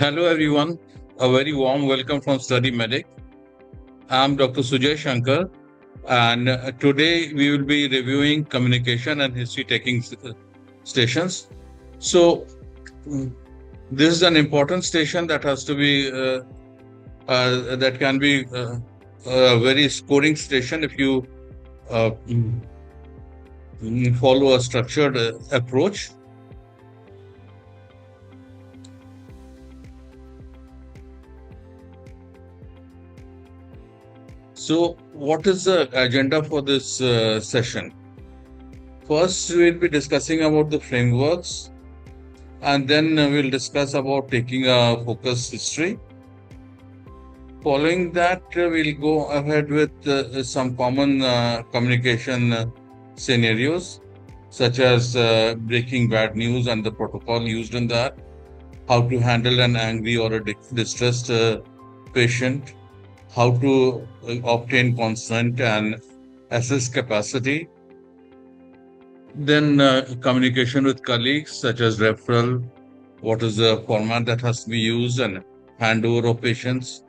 Hello everyone, a very warm welcome from Study Medic. I'm Dr.SUJAY SHANKAR, and today we will be reviewing communication and history taking stations. So, mm, this is an important station that has to be that can be a very scoring station if you uh, follow a structured approach. So, what is the agenda for this session? First, we'll be discussing about the frameworks, and then we'll discuss about taking a focus history. Following that, we'll go ahead with some common communication scenarios, such as breaking bad news and the protocol used in that, how to handle an angry or a distressed patient, how to obtain consent and assess capacity. Then communication with colleagues, such as referral, what is the format that has to be used, and handover of patients,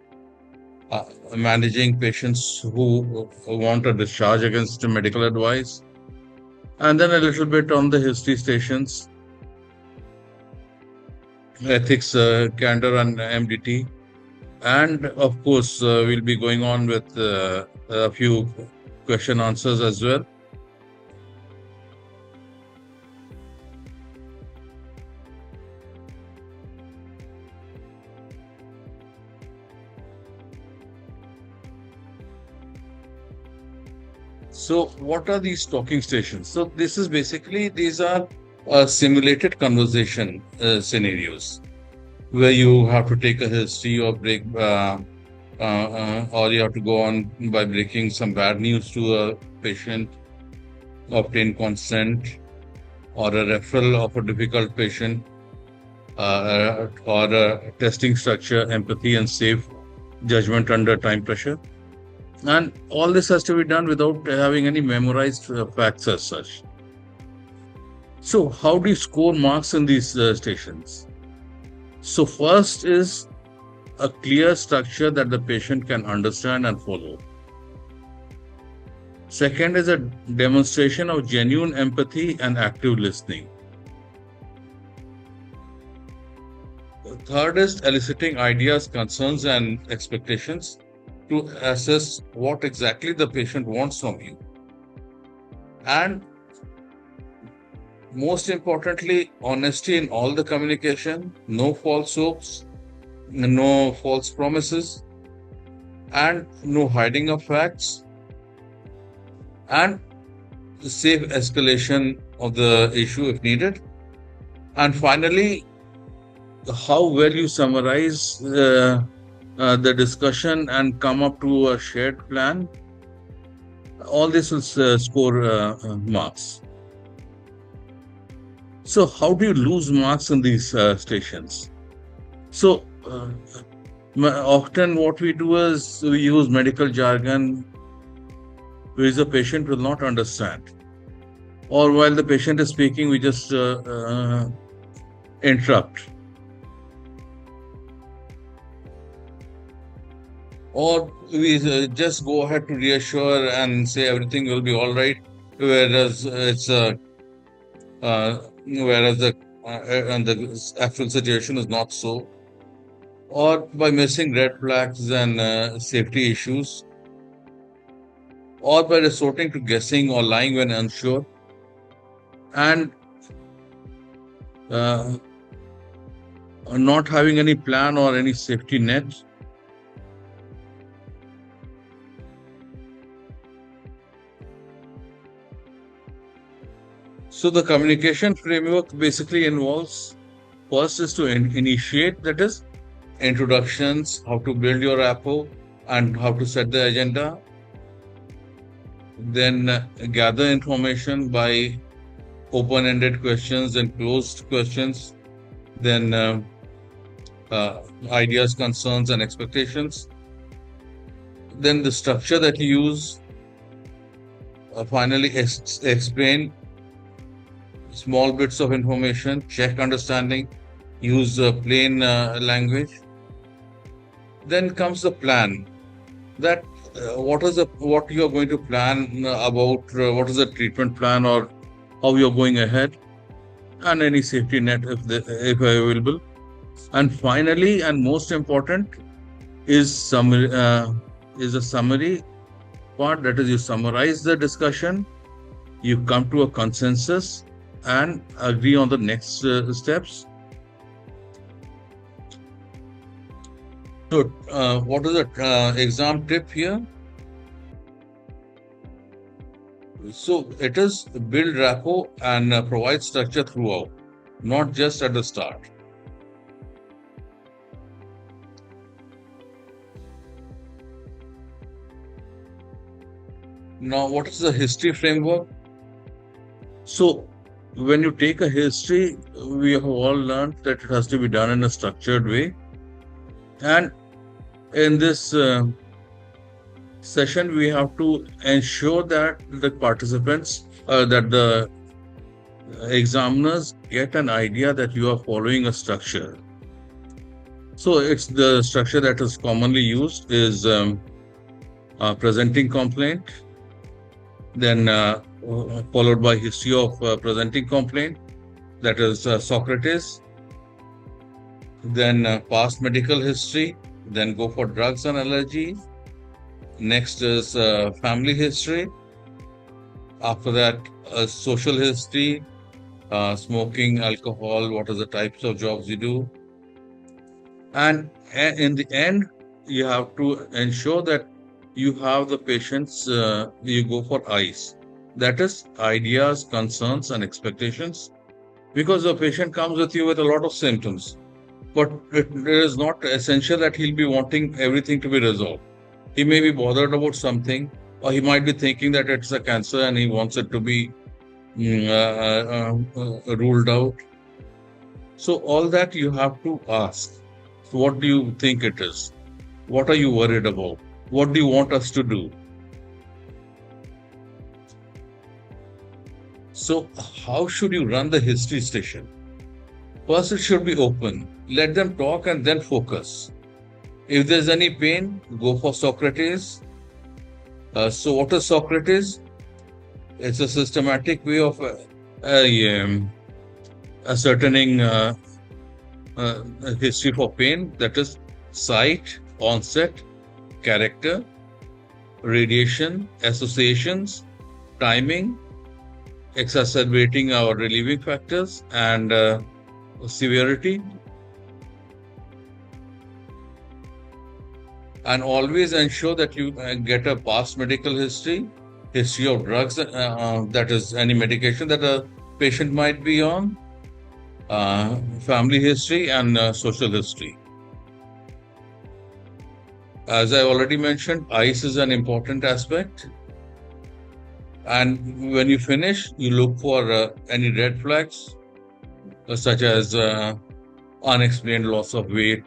managing patients who want a discharge against medical advice, and then a little bit on the history stations, ethics, candor, and MDT. And of course, we'll be going on with a few question answers as well. So, what are these talking stations? So, this is basically, these are simulated conversation scenarios where you have to take a history or or you have to go on by breaking some bad news to a patient, obtain consent, or a referral of a difficult patient, or a testing structure, empathy, and safe judgment under time pressure. And all this has to be done without having any memorized facts as such. So, how do you score marks in these stations? So, first is a clear structure that the patient can understand and follow. Second is a demonstration of genuine empathy and active listening. Third is eliciting ideas, concerns, and expectations to assess what exactly the patient wants from you. And most importantly, honesty in all the communication, no false hopes, no false promises, and no hiding of facts, and safe escalation of the issue if needed. And finally, how well you summarize the discussion and come up to a shared plan. All this will score marks. So, how do you lose marks in these stations? So, often what we do is we use medical jargon which the patient will not understand. Or while the patient is speaking, we just interrupt. Or we just go ahead to reassure and say everything will be all right, whereas the actual situation is not so. Or by missing red flags and safety issues, or by resorting to guessing or lying when unsure, and not having any plan or any safety net. So the communication framework basically involves, first is to initiate, that is introductions, how to build your rapport and how to set the agenda. Then gather information by open-ended questions and closed questions. Then ideas, concerns, and expectations. Then the structure that you use. Finally, explain small bits of information, check understanding, use plain language. Then comes the plan. That what you are going to plan about, what is the treatment plan or how you are going ahead, and any safety net if available. And finally, and most important, is a summary part. That is, you summarize the discussion, you come to a consensus, and agree on the next steps. So, what is the exam tip here? So, it is build rapport and provide structure throughout, not just at the start. Now, what is the history framework? So, when you take a history, we have all learned that it has to be done in a structured way. And in this session, we have to ensure that the participants, that the examiners get an idea that you are following a structure. So, it's the structure that is commonly used is presenting complaint, then followed by history of presenting complaint, that is Socrates, then past medical history, then go for drugs and allergies. Next is family history. After that, social history, smoking, alcohol, what are the types of jobs you do. And in the end, you have to ensure that you have the patients, you go for ICE. That is ideas, concerns, and expectations. Because the patient comes with you with a lot of symptoms. But it is not essential that he'll be wanting everything to be resolved. He may be bothered about something, or he might be thinking that it's a cancer and he wants it to be ruled out. So all that you have to ask. So what do you think it is? What are you worried about? What do you want us to do? So how should you run the history station? First, it should be open. Let them talk and then focus. If there's any pain, go for Socrates. So what is Socrates? It's a systematic way of ascertaining history for pain. That is site, onset, character, radiation, associations, timing, exacerbating or relieving factors, and severity. And always ensure that you get a past medical history, history of drugs, that is any medication that a patient might be on, family history, and social history. As I already mentioned, ICE is an important aspect. And when you finish, you look for any red flags, such as unexplained loss of weight,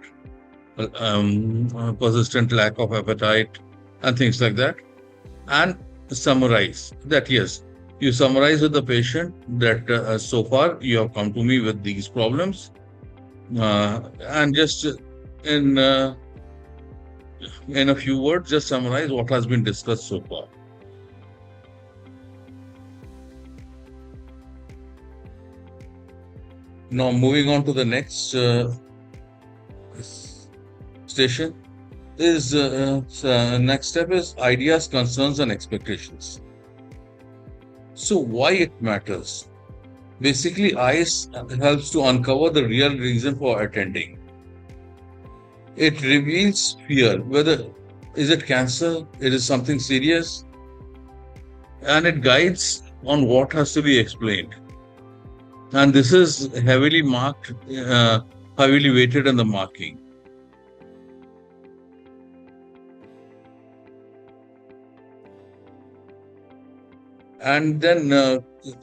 persistent lack of appetite, and things like that. And summarize that, yes, you summarize with the patient that so far you have come to me with these problems, and just in a few words, just summarize what has been discussed so far. Now, moving on to the next station is next step is ideas, concerns, and expectations. So why it matters? Basically, ICE helps to uncover the real reason for attending. It reveals fear, whether is it cancer, it is something serious, and it guides on what has to be explained. And this is heavily marked, heavily weighted in the marking. And then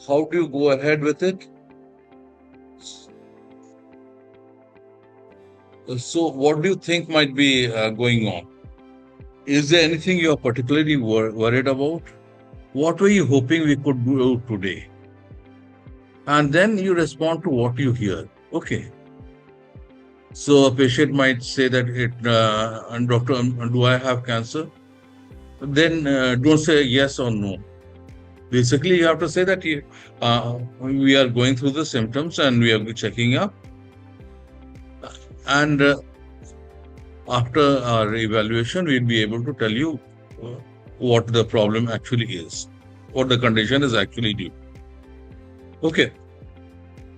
how do you go ahead with it? So what do you think might be going on? Is there anything you are particularly worried about? What were you hoping we could do today? And then you respond to what you hear. Okay. So a patient might say that and doctor, do I have cancer? Then don't say yes or no. Basically, you have to say that we are going through the symptoms and we are checking up. And after our evaluation, we'll be able to tell you uh, what the problem actually is, what the condition is actually due. Okay.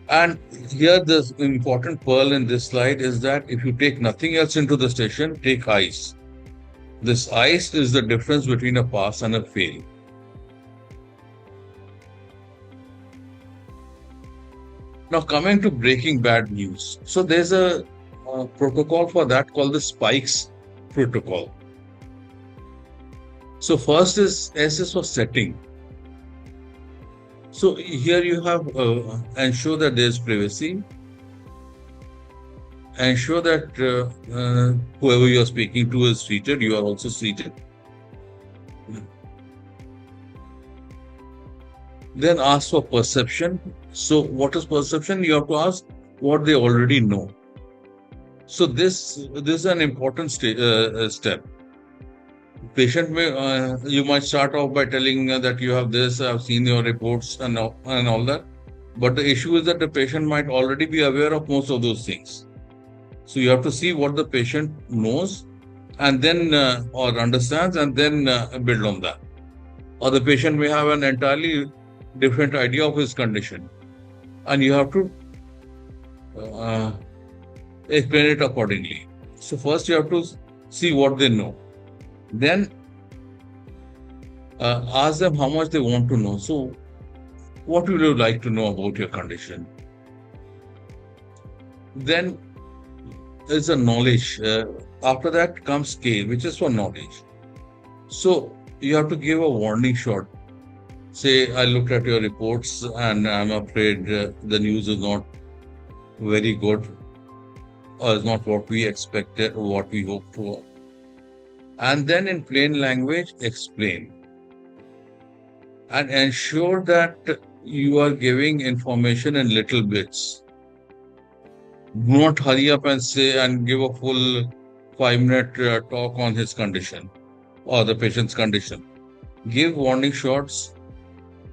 And here, the important pearl in this slide is that if you take nothing else into the station, take ice. This ice is the difference between a pass and a fail. Now, coming to breaking bad news. So, there's a protocol for that called the spikes protocol. So, first is S is for setting. So, here you have ensure that there's privacy, ensure that whoever you are speaking to is seated, you are also seated. Then ask for perception. So what is perception? You have to ask what they already know. So this is an important step. Patient may you might start off by telling that you have this, I've seen your reports and all that. But the issue is that the patient might already be aware of most of those things. So you have to see what the patient knows and then or understands and then build on that. Or the patient may have an entirely different idea of his condition, and you have to explain it accordingly. So first you have to see what they know. Then ask them how much they want to know. So what would you like to know about your condition? Then there's a knowledge. After that comes K, which is for knowledge. So you have to give a warning shot. Say, I looked at your reports and I'm afraid the news is not very good or is not what we expected or what we hoped for. And then in plain language, explain. And ensure that you are giving information in little bits. Do not hurry up and say and give a full 5-minute talk on his condition or the patient's condition. Give warning shots.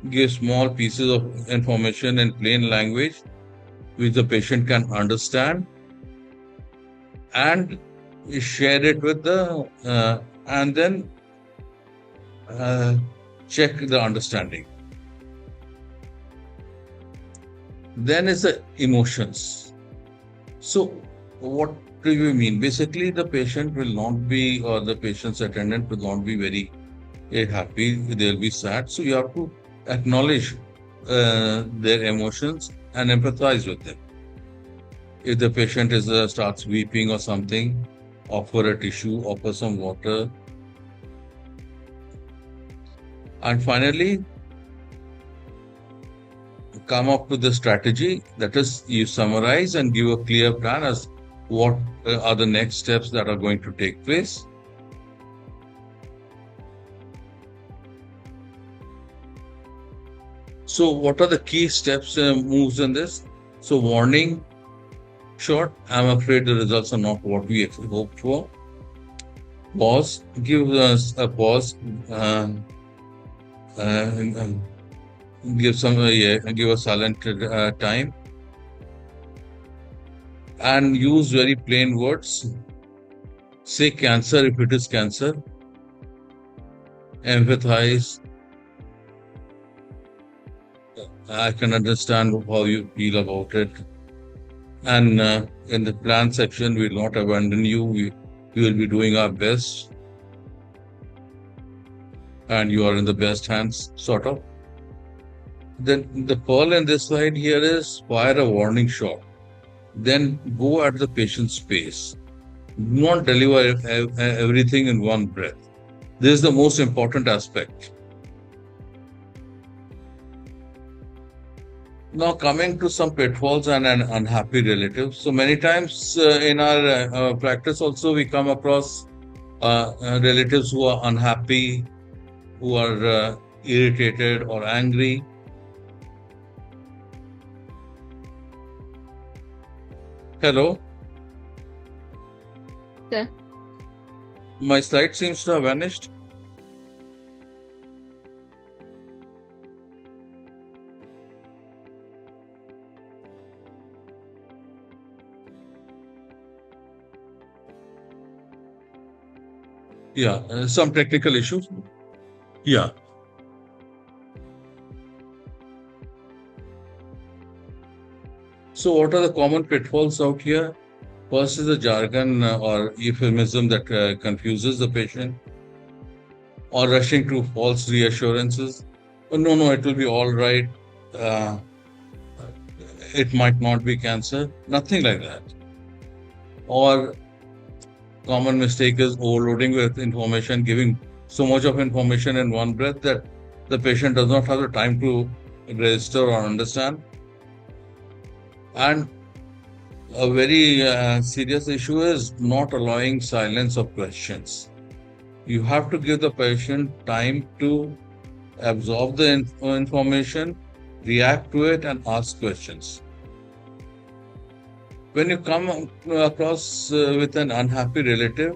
Give small pieces of information in plain language which the patient can understand and share it with and then check the understanding. Then is the emotions. So what do you mean? Basically, the patient will not be, or the patient's attendant will not be very happy. They'll be sad. So you have to acknowledge their emotions and empathize with them. If the patient starts weeping or something, offer a tissue, offer some water. And finally, come up with the strategy. That is, you summarize and give a clear plan as what are the next steps that are going to take place. So what are the key steps, moves in this? So warning shot, I'm afraid the results are not what we hoped for. Pause, give us a pause, give a silent time, and use very plain words. Say cancer if it is cancer. Empathize. I can understand how you feel about it. And in the plan section, we will not abandon you. We will be doing our best. And you are in the best hands, sort of. Then the pearl in this slide here is fire a warning shot. Then go at the patient's pace. Do not deliver everything in one breath. This is the most important aspect. Now coming to some pitfalls and an unhappy relative. So many times in our practice also we come across relatives who are unhappy, who are irritated or angry. Hello? Sir. My slide seems to have vanished. Yeah, some technical issues. Yeah. So what are the common pitfalls out here? First is the jargon or euphemism that confuses the patient, or rushing to false reassurances. Oh, no, it will be all right. Uh, it might not be cancer. Nothing like that. Or common mistake is overloading with information, giving so much of information in one breath that the patient does not have the time to register or understand. And a very serious issue is not allowing silence of questions. You have to give the patient time to absorb the information, react to it, and ask questions. When you come across with an unhappy relative,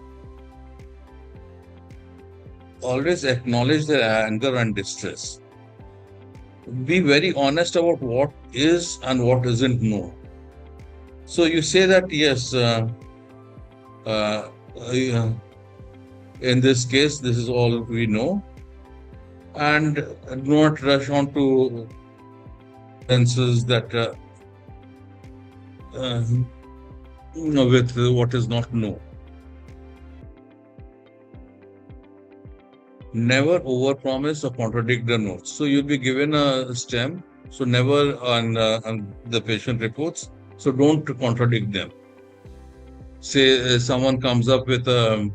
always acknowledge their anger and distress. Be very honest about what is and what isn't known. So you say that, yes, uh, in this case, this is all we know, and do not rush on to senses that with what is not known. Never overpromise or contradict the notes. So you'll be given a stem. So never on the patient reports. So don't contradict them. Say someone comes up with a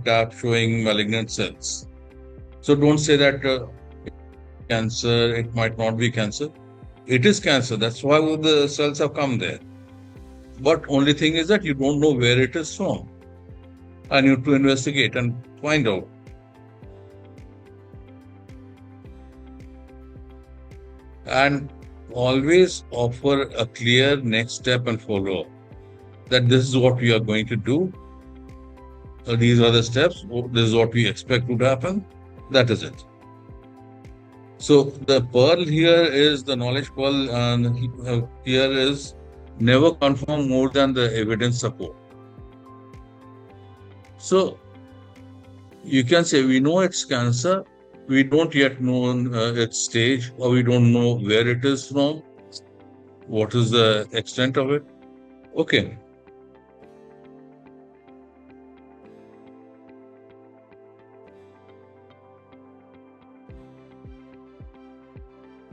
tap showing malignant cells. So don't say that cancer, it might not be cancer. It is cancer. That's why the cells have come there. But only thing is that you don't know where it is from. I need to investigate and find out. And always offer a clear next step and follow up. That this is what we are going to do. These are the steps. This is what we expect to happen. That is it. So the pearl here is the knowledge pearl, and here is never confirm more than the evidence support. So you can say we know it's cancer, we don't yet know its stage, or we don't know where it is from, what is the extent of it. Okay.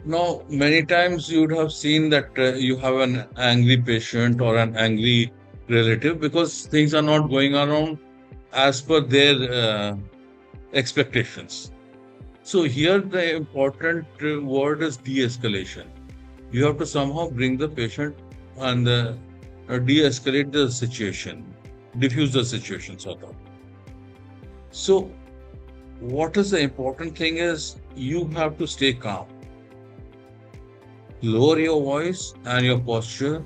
Now, many times you would have seen that you have an angry patient or an angry relative because things are not going around as per their expectations. So here the important word is de-escalation. You have to somehow bring the patient and de-escalate the situation, diffuse the situation sort of. So what is the important thing is you have to stay calm. Lower your voice and your posture.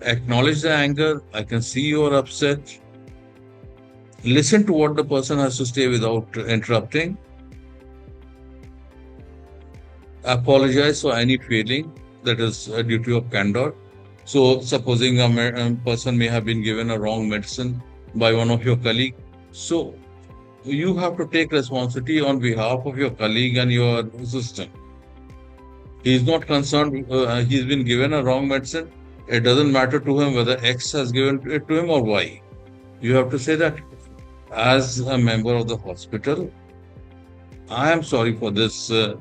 Acknowledge the anger. I can see you are upset. Listen to what the person has to say without interrupting. Apologize for any feeling that is due to your candor. So, supposing a person may have been given a wrong medicine by one of your colleagues. So, you have to take responsibility on behalf of your colleague and your assistant. He's not concerned, he's been given a wrong medicine. It doesn't matter to him whether X has given it to him or Y. You have to say that as a member of the hospital, I am sorry for this. I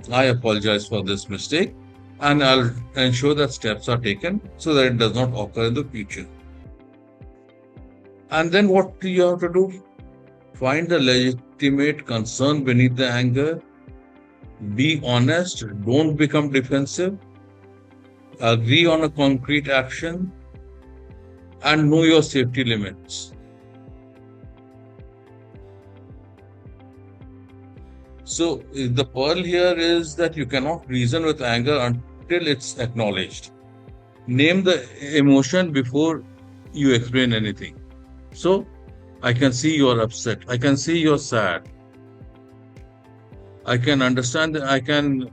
apologize for this mistake, and I'll ensure that steps are taken so that it does not occur in the future. And then what do you have to do? Find the legitimate concern beneath the anger. Be honest, don't become defensive, agree on a concrete action, and know your safety limits. So the pearl here is that you cannot reason with anger till it's acknowledged. Name the emotion before you explain anything. So, I can see you're upset. I can see you're sad. I can understand. I can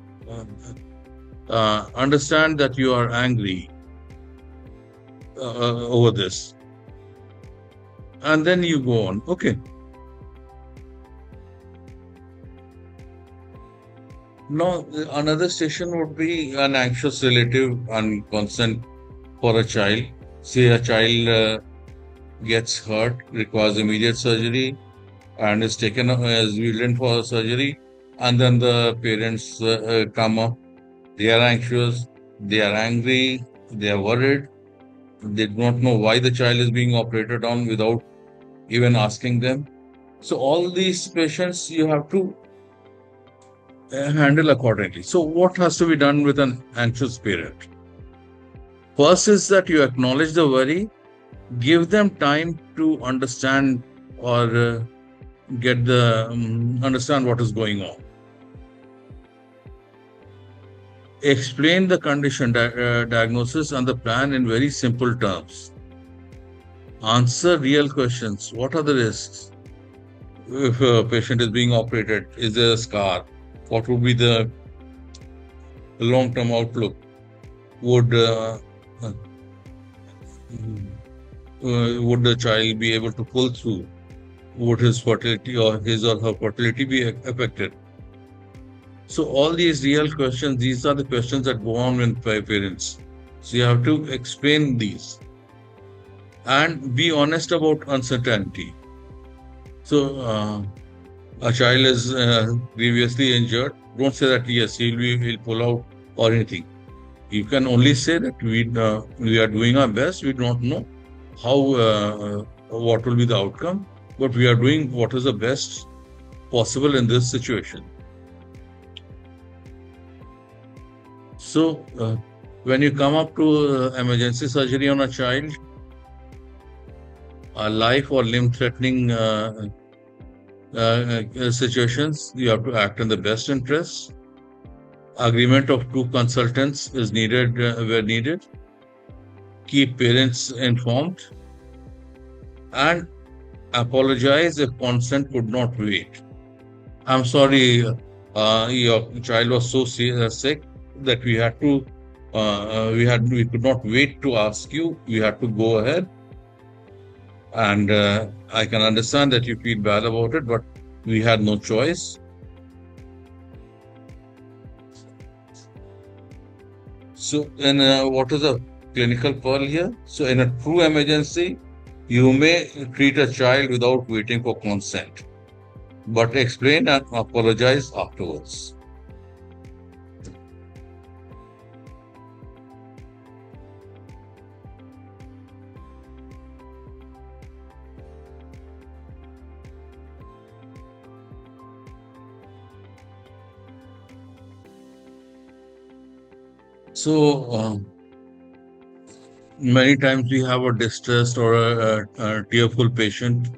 understand that you are angry over this. And then you go on. Okay. Now, another station would be an anxious relative and consent for a child. Say a child gets hurt, requires immediate surgery, and is taken as vigilant for surgery, and then the parents come up. They are anxious, they are angry, they are worried. They do not know why the child is being operated on without even asking them. So all these patients you have to handle accordingly. So what has to be done with an anxious parent? First is that you acknowledge the worry, give them time to understand or get the understand what is going on. Explain the condition diagnosis and the plan in very simple terms. Answer real questions. What are the risks? If a patient is being operated, is there a scar? What would be the long-term outlook? Would the child be able to pull through? Would his fertility or his or her fertility be affected? So all these real questions, these are the questions that go on with parents. So you have to explain these and be honest about uncertainty. So a child is grievously injured. Don't say that yes, he'll pull out or anything. You can only say that we are doing our best. We don't know how what will be the outcome, but we are doing what is the best possible in this situation. So when you come up to emergency surgery on a child, a life or limb-threatening situations, you have to act in the best interest. Agreement of two consultants is needed where needed. Keep parents informed and apologize if consent could not wait. I'm sorry, your child was so sick that we had to we could not wait to ask you. We had to go ahead. And I can understand that you feel bad about it, but we had no choice. So, and what is a clinical pearl here? So, in a true emergency, you may treat a child without waiting for consent, but explain and apologize afterwards. So, many times we have a distressed or a tearful patient.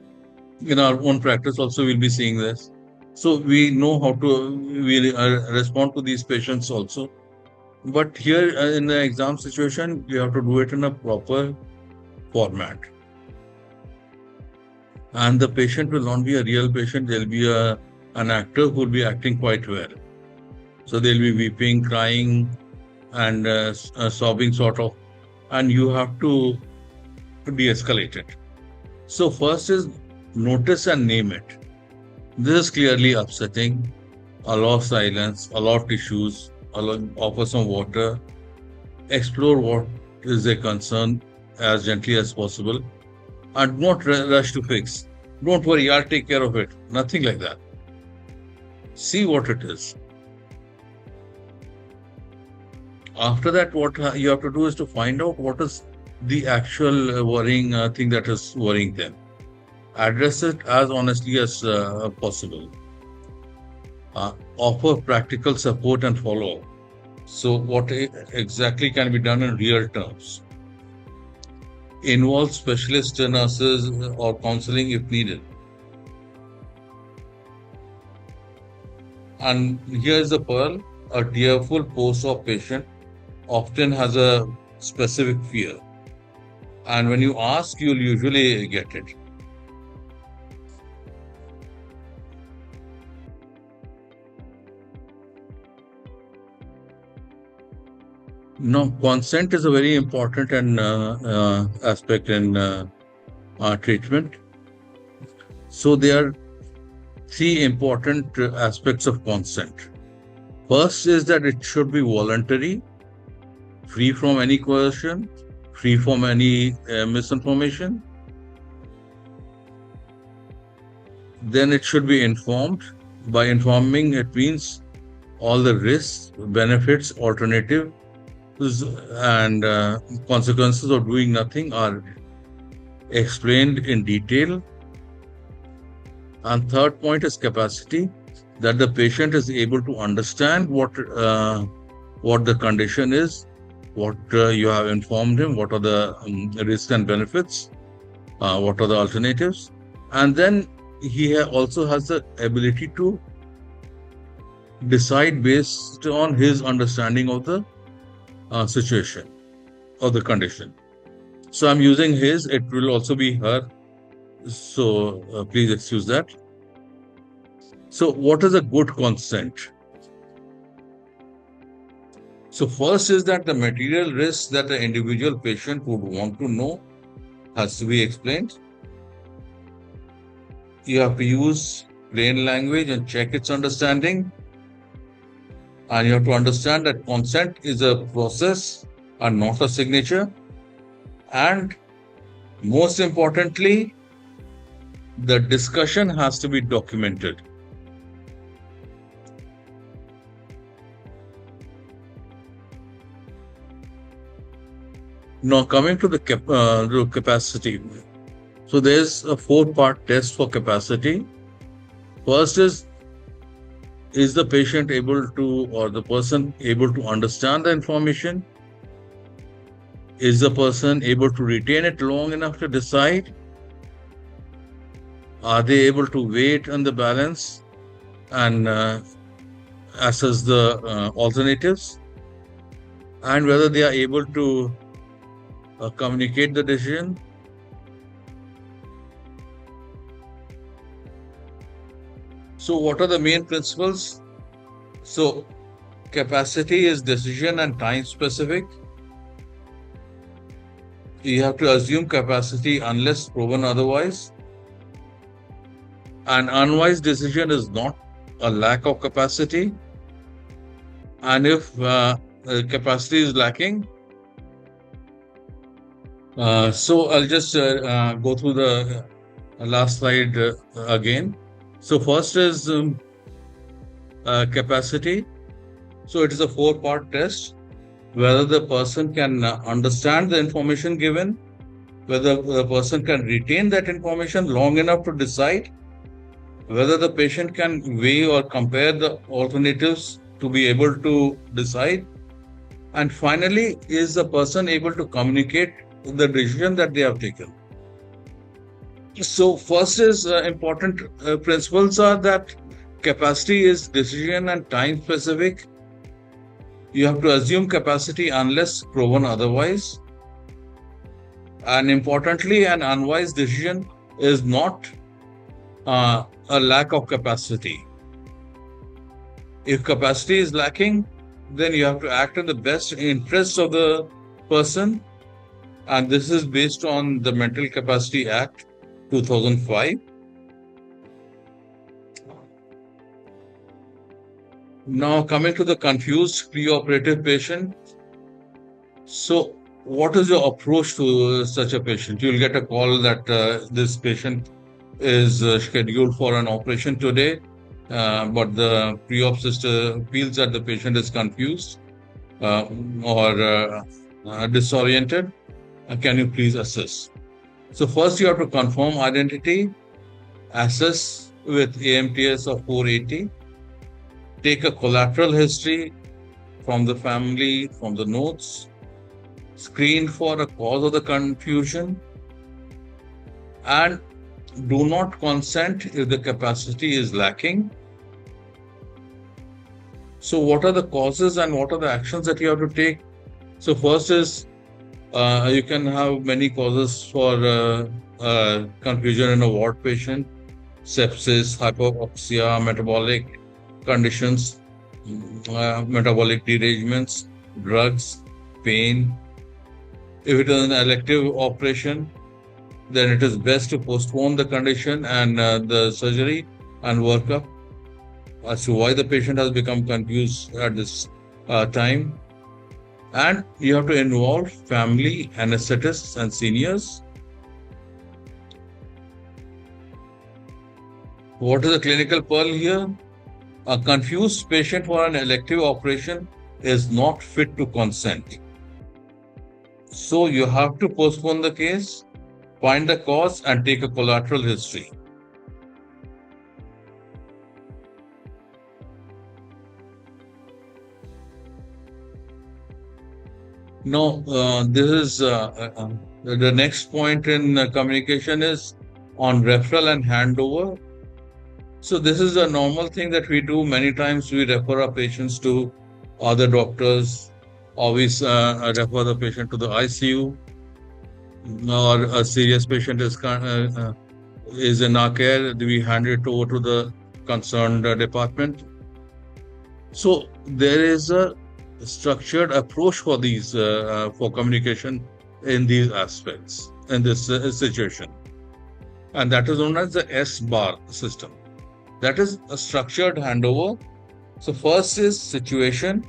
In our own practice also we'll be seeing this. So we know how to respond to these patients also. But here in the exam situation, you have to do it in a proper format. And the patient will not be a real patient. There'll be an actor who will be acting quite well. So they'll be weeping, crying, and sobbing sort of. And you have to de-escalate it. So first is notice and name it. This is clearly upsetting. Allow silence, allow tissues, offer some water. Explore what is their concern as gently as possible. And not rush to fix. Don't worry, I'll take care of it. Nothing like that. See what it is. After that, what you have to do is to find out what is the actual worrying thing that is worrying them. Address it as honestly as possible. Offer practical support and follow-up. So what exactly can be done in real terms? Involve specialist nurses or counseling if needed. And here's the pearl: a tearful post-op patient often has a specific fear. And when you ask, you'll usually get it. No, consent is a very important and aspect in treatment. So there are three important aspects of consent. First is that it should be voluntary, free from any coercion, free from any misinformation. Then it should be informed. By informing, it means all the risks, benefits, alternatives, and consequences of doing nothing are explained in detail. And third point is capacity, that the patient is able to understand what the condition is, what you have informed him, what are the risks and benefits, what are the alternatives, and then he also has the ability to decide based on his understanding of the situation or the condition. So I'm using his, it will also be her. So please excuse that. So what is a good consent? So first is that the material risks that the individual patient would want to know has to be explained. You have to use plain language and check its understanding. And you have to understand that consent is a process and not a signature. And most importantly, the discussion has to be documented. Now coming to the capacity. So there's a 4-part test for capacity. First is the patient able to, or the person able to understand the information? Is the person able to retain it long enough to decide? Are they able to weigh on the balance and assess the alternatives? And whether they are able to communicate the decision? So what are the main principles? So capacity is decision and time specific. You have to assume capacity unless proven otherwise. An unwise decision is not a lack of capacity. And if capacity is lacking, so I'll just go through the last slide again. So first is capacity. So it is a 4-part test. Whether the person can understand the information given, whether the person can retain that information long enough to decide, whether the patient can weigh or compare the alternatives to be able to decide, and finally, is the person able to communicate the decision that they have taken. So first is important principles are that capacity is decision and time specific. You have to assume capacity unless proven otherwise. And importantly, an unwise decision is not a lack of capacity. If capacity is lacking, then you have to act in the best interest of the person. And this is based on the Mental Capacity Act 2005. Now coming to the confused preoperative patient. So what is your approach to such a patient? You'll get a call that this patient is scheduled for an operation today, but the pre-op sister feels that the patient is confused or disoriented. Can you please assess? So first you have to confirm identity, assess with AMTS of 480, take a collateral history from the family, from the notes, screen for a cause of the confusion, and do not consent if the capacity is lacking. So what are the causes and what are the actions that you have to take? So first is you can have many causes for confusion in a ward patient: sepsis, hypoxia, metabolic conditions, metabolic derangements, drugs, pain. If it is an elective operation, then it is best to postpone the condition and the surgery and work up as to why the patient has become confused at this time. And you have to involve family, anesthetists, and seniors. What is the clinical pearl here? A confused patient for an elective operation is not fit to consent. So you have to postpone the case, find the cause, and take a collateral history. No, this is the next point in communication is on referral and handover. So this is a normal thing that we do. Many times we refer our patients to other doctors, always refer the patient to the ICU, or a serious patient is in our care, we hand it over to the concerned department. So there is a structured approach for these for communication in these aspects in this situation, and that is known as the S-bar system. That is a structured handover. So first is situation.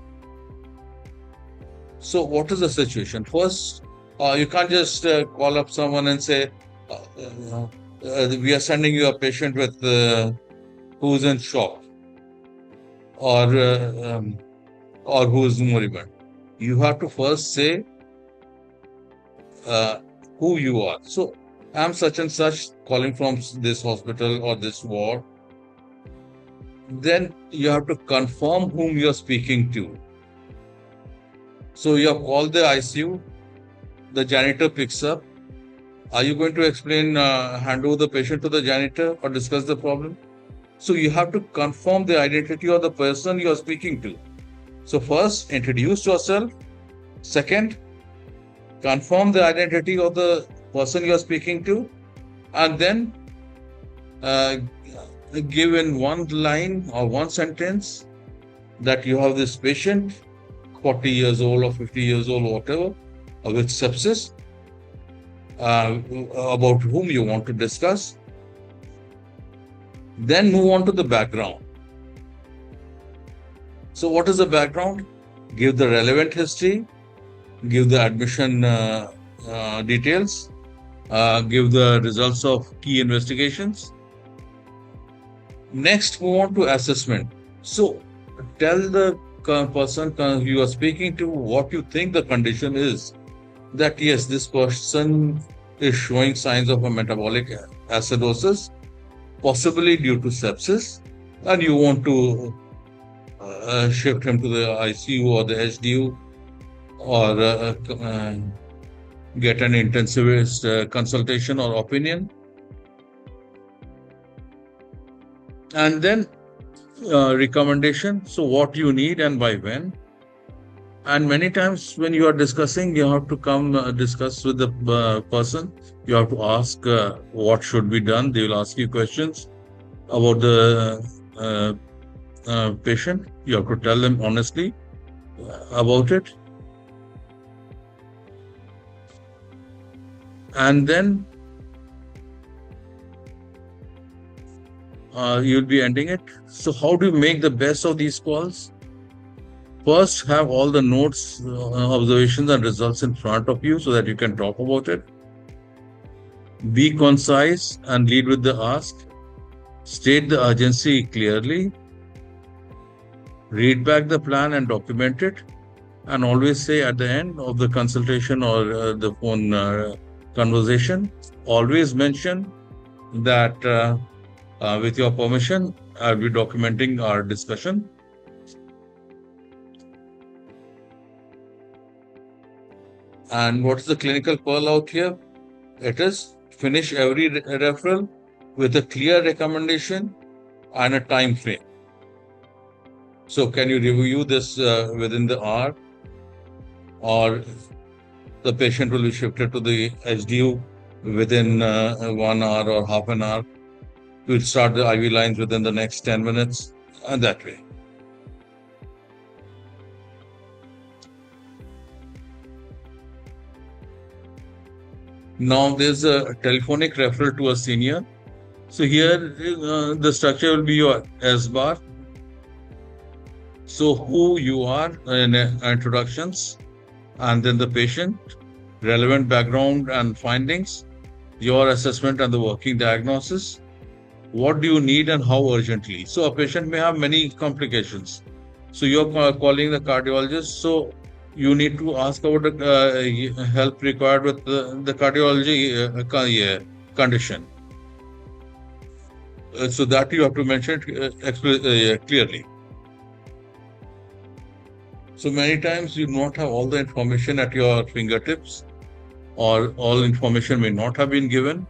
So what is the situation? First, you can't just call up someone and say, we are sending you a patient with who's in shock, or who's moribund. You have to first say who you are. So I'm such and such, calling from this hospital or this ward. Then you have to confirm whom you are speaking to. So you have called the ICU, the janitor picks up. Are you going to explain, hand over the patient to the janitor or discuss the problem? So you have to confirm the identity of the person you are speaking to. So first, introduce yourself. Second, confirm the identity of the person you are speaking to. And then give in one line or one sentence that you have this patient, 40 years old or 50 years old, whatever, with sepsis, about whom you want to discuss. Then move on to the background. So what is the background? Give the relevant history, give the admission details, give the results of key investigations. Next, move on to assessment. So tell the person you are speaking to what you think the condition is. That yes, this person is showing signs of a metabolic acidosis, possibly due to sepsis, and you want to shift him to the ICU or the HDU, or get an intensivist consultation or opinion. And then recommendation. So what you need and by when. And many times when you are discussing, you have to come discuss with the person. You have to ask what should be done. They will ask you questions about the patient. You have to tell them honestly about it. And then you'll be ending it. So how do you make the best of these calls? First, have all the notes, observations, and results in front of you so that you can talk about it. Be concise and lead with the ask. State the urgency clearly. Read back the plan and document it. And always say at the end of the consultation or the phone conversation, always mention that with your permission, I'll be documenting our discussion. And what is the clinical pearl out here? It is finish every referral with a clear recommendation and a time frame. So can you review this within the hour? or the patient will be shifted to the HDU within 1 hour or half an hour. We'll start the IV lines within the next 10 minutes, and that way. Now there's a telephonic referral to a senior. So here the structure will be your S bar. So who you are in introductions, and then the patient, relevant background and findings, your assessment and the working diagnosis. What do you need and how urgently? So a patient may have many complications. So you're calling the cardiologist. So you need to ask about the help required with the cardiology condition. So that you have to mention clearly. So many times you do not have all the information at your fingertips, or all information may not have been given.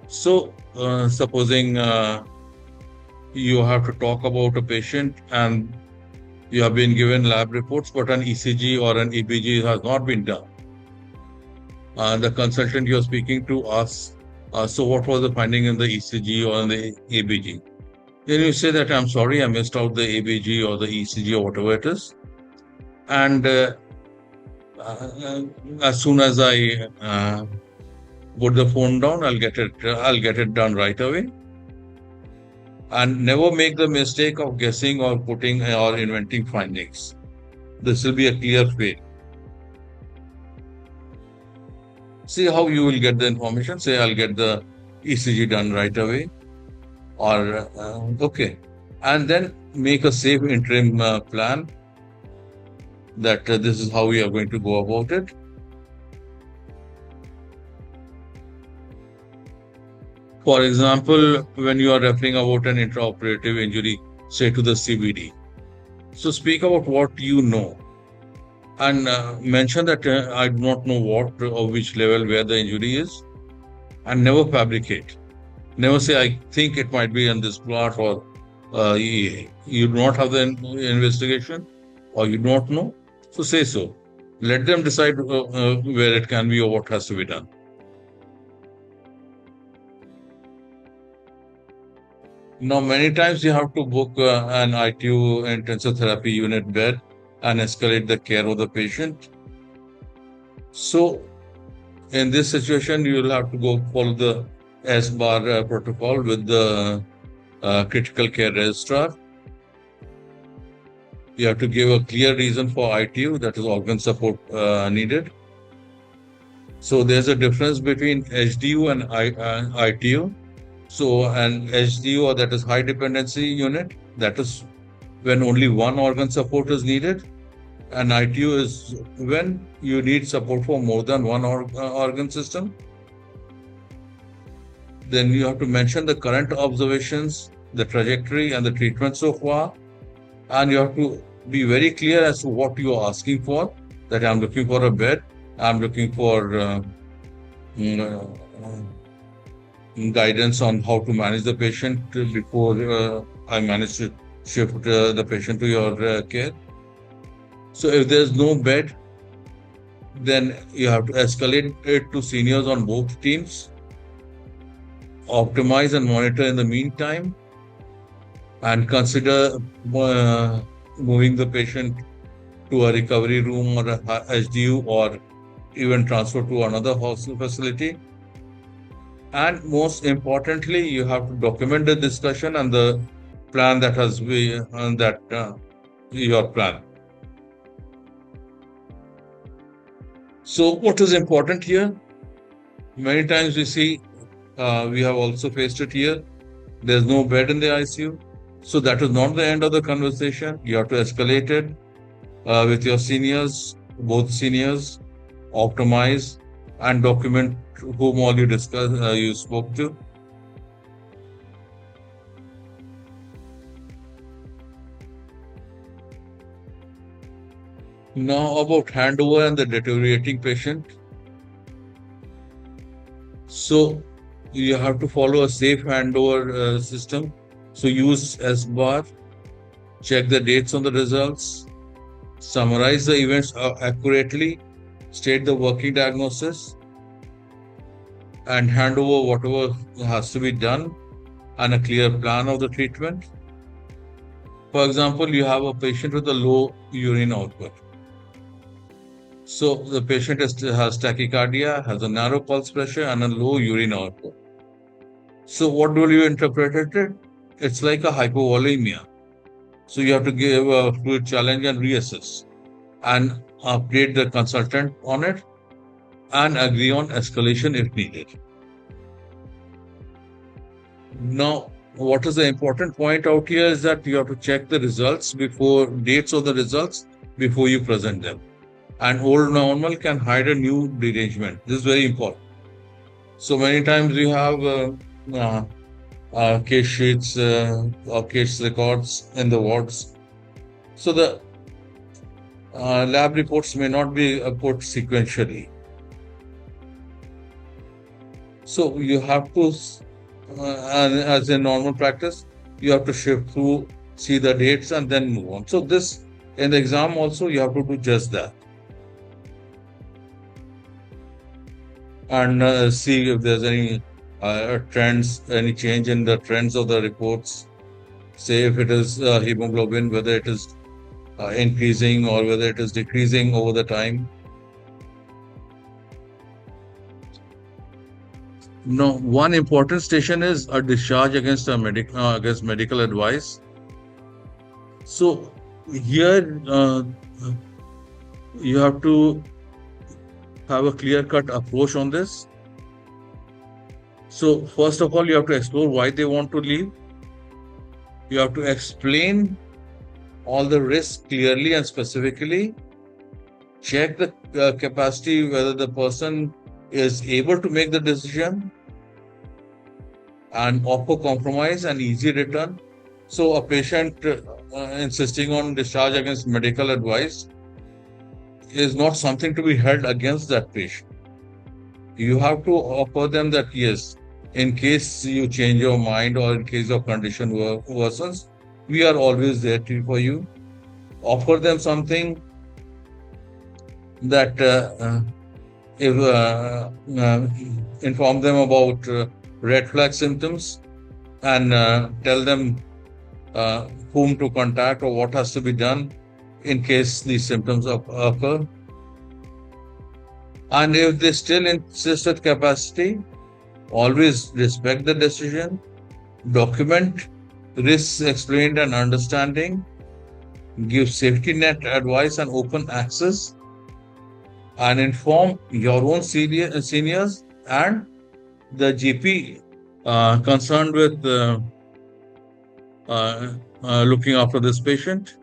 So supposing you have to talk about a patient and you have been given lab reports, but an ECG or an EBG has not been done. The consultant you're speaking to asks, so what was the finding in the ECG or in the EBG? Then you say that, I'm sorry, I missed out the EBG or the ECG or whatever it is. And as soon as I put the phone down, I'll get it done right away. And never make the mistake of guessing or putting or inventing findings. This will be a clear fail. See how you will get the information. Say, I'll get the ECG done right away, or okay. And then make a safe interim plan that this is how we are going to go about it. For example, when you are referring about an intraoperative injury, say to the CVD, so speak about what you know, and mention that I do not know what or which level where the injury is, and never fabricate. Never say, I think it might be on this part, or you do not have the investigation, or you do not know. So say so. Let them decide where it can be or what has to be done. Now, many times you have to book an ITU intensive therapy unit bed and escalate the care of the patient. So, in this situation, you will have to go follow the S-bar protocol with the critical care registrar. You have to give a clear reason for ITU, that is organ support needed. So there's a difference between HDU and ITU. So an HDU, or that is high dependency unit, that is when only one organ support is needed. And ITU is when you need support for more than one organ system. Then you have to mention the current observations, the trajectory and the treatment so far. And you have to be very clear as to what you are asking for, that I'm looking for a bed, I'm looking for guidance on how to manage the patient before I manage to shift the patient to your care. So if there's no bed, then you have to escalate it to seniors on both teams, optimize and monitor in the meantime, and consider moving the patient to a recovery room or a HDU, or even transfer to another hospital facility. And most importantly, you have to document the discussion and the plan that has been your plan. So what is important here? Many times we see, we have also faced it here, there's no bed in the ICU. So that is not the end of the conversation. You have to escalate it with your seniors, both seniors, optimize and document whom all you spoke to. Now about handover and the deteriorating patient. So you have to follow a safe handover system. So use S-bar, check the dates on the results, summarize the events accurately, state the working diagnosis, and hand over whatever has to be done and a clear plan of the treatment. For example, you have a patient with a low urine output. So the patient has tachycardia, has a narrow pulse pressure, and a low urine output. So what will you interpret it? It's like a hypovolemia. So you have to give a fluid challenge and reassess and update the consultant on it and agree on escalation if needed. Now, what is the important point out here is that you have to check the results dates of the results before you present them. And old normal can hide a new derangement. This is very important. So many times you have case sheets or case records in the wards. So the lab reports may not be put sequentially. So you have to, as in normal practice, you have to shift through, see the dates, and then move on. So this, in the exam also, you have to do just that. And see if there's any trends, any change in the trends of the reports. Say if it is hemoglobin, whether it is increasing or whether it is decreasing over the time. Now, one important station is a discharge against medical advice. So here you have to have a clear-cut approach on this. So first of all, you have to explore why they want to leave. You have to explain all the risks clearly and specifically. Check the capacity, whether the person is able to make the decision, and offer compromise and easy return. So a patient insisting on discharge against medical advice is not something to be held against that patient. You have to offer them that, yes, in case you change your mind or in case your condition worsens, we are always there for you. Offer them something that inform them about red flag symptoms and tell them whom to contact or what has to be done in case these symptoms occur. And if they still insist with capacity, always respect the decision, document risks explained and understanding, give safety net advice and open access, and inform your own seniors and the GP concerned with looking after this patient.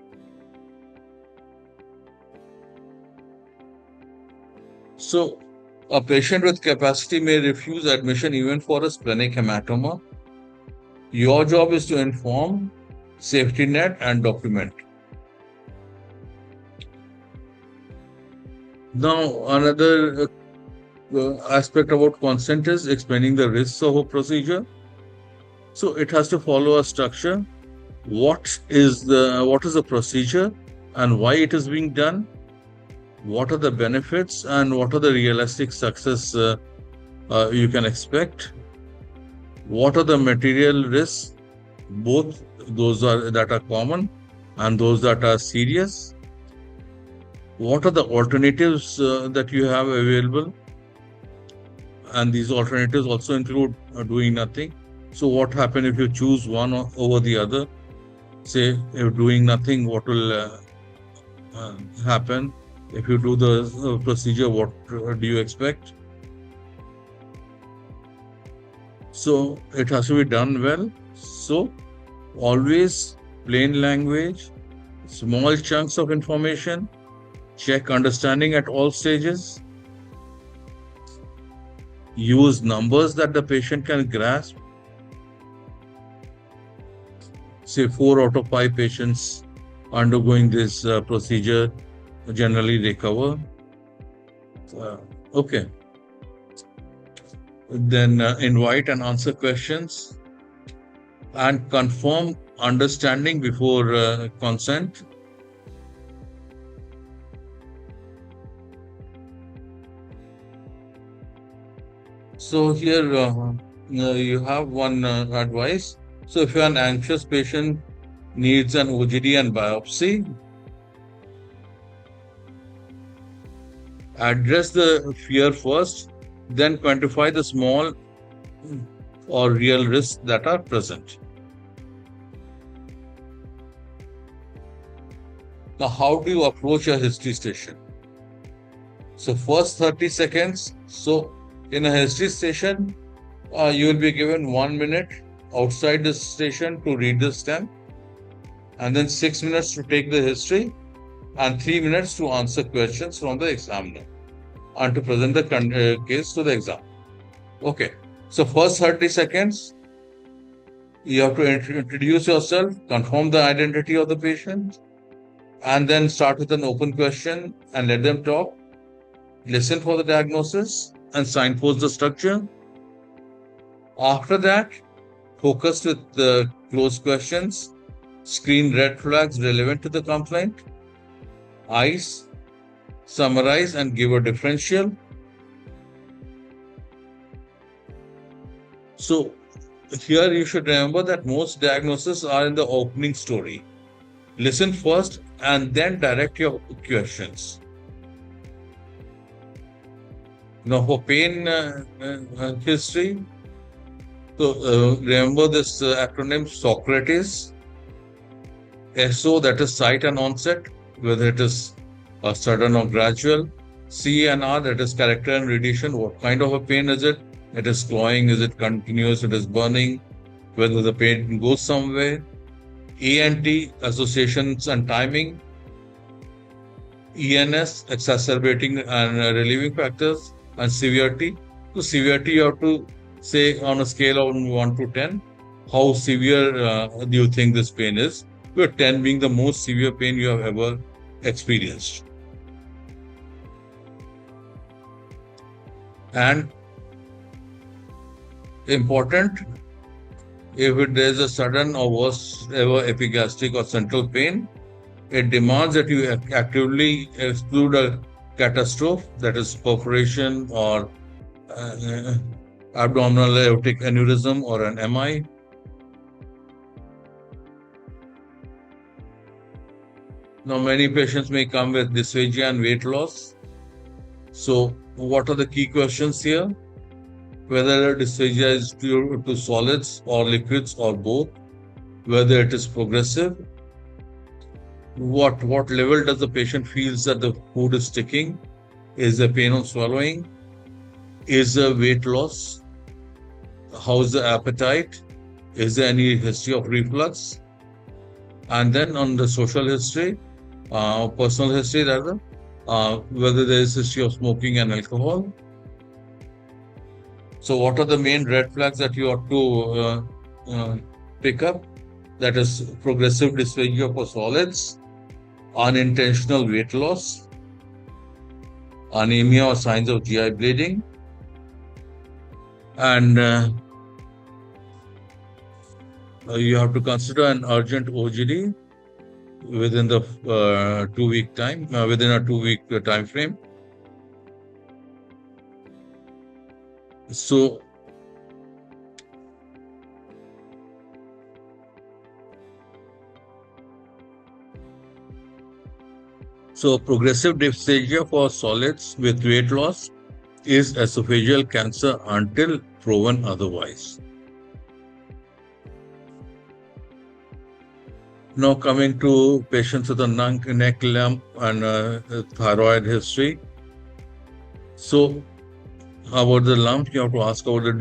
So, a patient with capacity may refuse admission even for a splenic hematoma. Your job is to inform, safety net, and document. Now, another aspect about consent is explaining the risks of a procedure. So, it has to follow a structure. What is the procedure and why it is being done? What are the benefits and what are the realistic success you can expect? What are the material risks, both those that are common and those that are serious? What are the alternatives that you have available? And these alternatives also include doing nothing. So what happens if you choose one over the other? Say, if doing nothing, what will happen? If you do the procedure, what do you expect? So it has to be done well. So always plain language, small chunks of information, check understanding at all stages, use numbers that the patient can grasp. Say 4 out of 5 patients undergoing this procedure generally recover. Okay. Then invite and answer questions and confirm understanding before consent. So here you have one advice. So if you're an anxious patient needs an OGD and biopsy, address the fear first, then quantify the small or real risks that are present. Now, how do you approach a history station? So first 30 seconds. So in a history station, you will be given 1 minute outside the station to read the stamp, and then 6 minutes to take the history, and 3 minutes to answer questions from the examiner and to present the case to the exam. Okay. So first 30 seconds, you have to introduce yourself, confirm the identity of the patient, and then start with an open question and let them talk. Listen for the diagnosis and signpost the structure. After that, focus with the closed questions, screen red flags relevant to the complaint, ICE, summarize and give a differential. So here you should remember that most diagnoses are in the opening story. Listen first and then direct your questions. Now for pain history, so remember this acronym Socrates. SO, that is site and onset, whether it is sudden or gradual. C and R, that is character and radiation. What kind of a pain is it? It is clawing, is it continuous, it is burning, whether the pain goes somewhere. E and T, associations and timing. ENS, exacerbating and relieving factors, and severity. So severity, you have to say on a scale of 1 to 10, how severe do you think this pain is? Where 10 being the most severe pain you have ever experienced. And important, if there is a sudden or worst ever epigastric or central pain, it demands that you actively exclude a catastrophe, that is perforation or abdominal aortic aneurysm or an MI. Now, many patients may come with dysphagia and weight loss. So, what are the key questions here? Whether dysphagia is due to solids or liquids or both, whether it is progressive, what level does the patient feels that the food is sticking, is there pain on swallowing, is there weight loss, how is the appetite, is there any history of reflux, and then on the social history, personal history rather, whether there is history of smoking and alcohol. So what are the main red flags that you ought to pick up? That is progressive dysphagia for solids, unintentional weight loss, anemia or signs of GI bleeding, and you have to consider an urgent OGD within the 2-week time, within a 2-week time frame. So progressive dysphagia for solids with weight loss is esophageal cancer until proven otherwise. Now coming to patients with a neck lump and thyroid history. So about the lump, you have to ask about the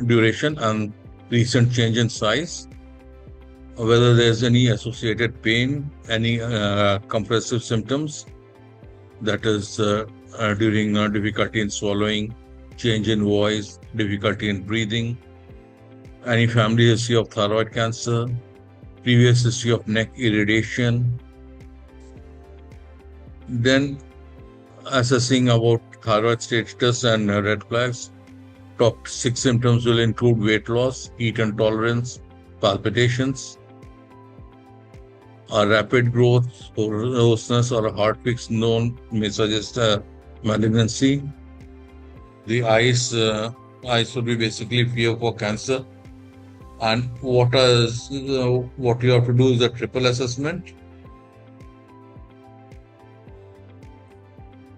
duration and recent change in size, whether there's any associated pain, any compressive symptoms, that is during difficulty in swallowing, change in voice, difficulty in breathing, any family history of thyroid cancer, previous history of neck irradiation. Then assessing about thyroid status and red flags. Top 6 symptoms will include weight loss, heat intolerance, palpitations, a rapid growth, hoarseness, or a heart fix known may suggest a malignancy. The eyes would be basically fear for cancer. And what you have to do is a triple assessment.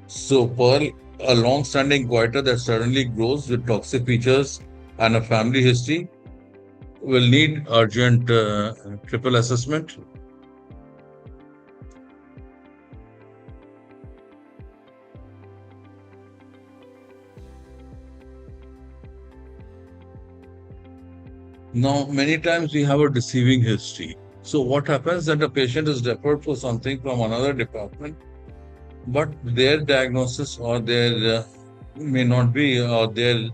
So, Pearl, a long-standing goiter that suddenly grows with toxic features and a family history will need urgent triple assessment. Now, many times we have a deceiving history. So, what happens that the patient is referred for something from another department, but their diagnosis or their may not be, or their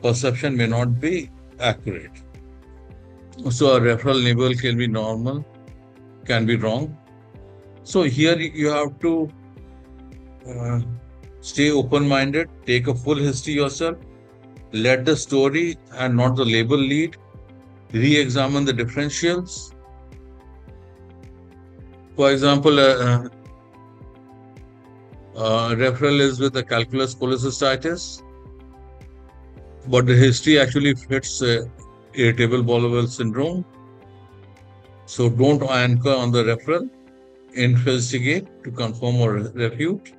perception may not be accurate. So, a referral label can be normal, can be wrong. So, here you have to uh, stay open-minded, take a full history yourself, let the story and not the label lead, re-examine the differentials. For example, referral is with a calculus cholecystitis, but the history actually fits irritable bowel syndrome. So don't anchor on the referral, investigate to confirm or refute.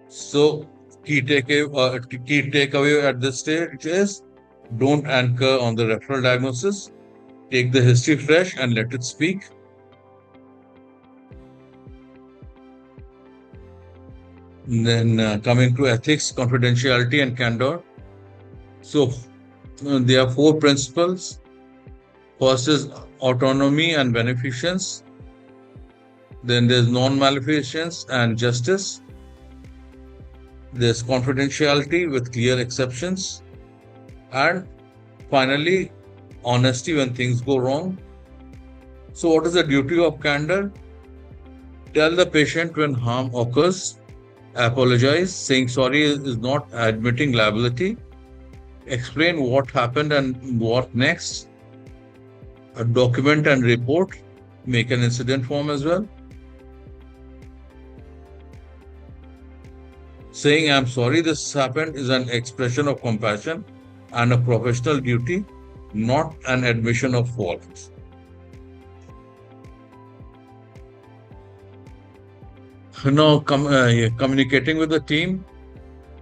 So key takeaway at this stage is don't anchor on the referral diagnosis. Take the history fresh and let it speak. And then coming to ethics, confidentiality, and candor. So there are 4 principles. First is autonomy and beneficence. Then there's non-maleficence and justice. There's confidentiality with clear exceptions. And finally, honesty when things go wrong. So what is the duty of candor? Tell the patient when harm occurs. Apologize. Saying sorry is not admitting liability. Explain what happened and what next. Document and report. Make an incident form as well. Saying I'm sorry this happened is an expression of compassion and a professional duty, not an admission of fault. Now, communicating with the team,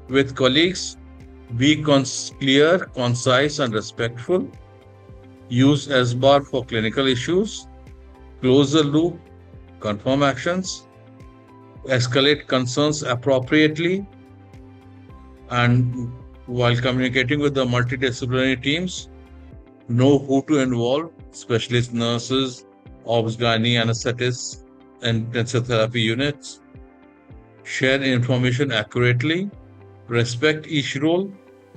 with colleagues, be clear, concise, and respectful. Use SBAR for clinical issues. Close the loop, confirm actions, escalate concerns appropriately, and while communicating with the multidisciplinary teams, know who to involve, specialist nurses, obs, gynae, anesthetists, and intensive therapy units. Share information accurately, respect each role,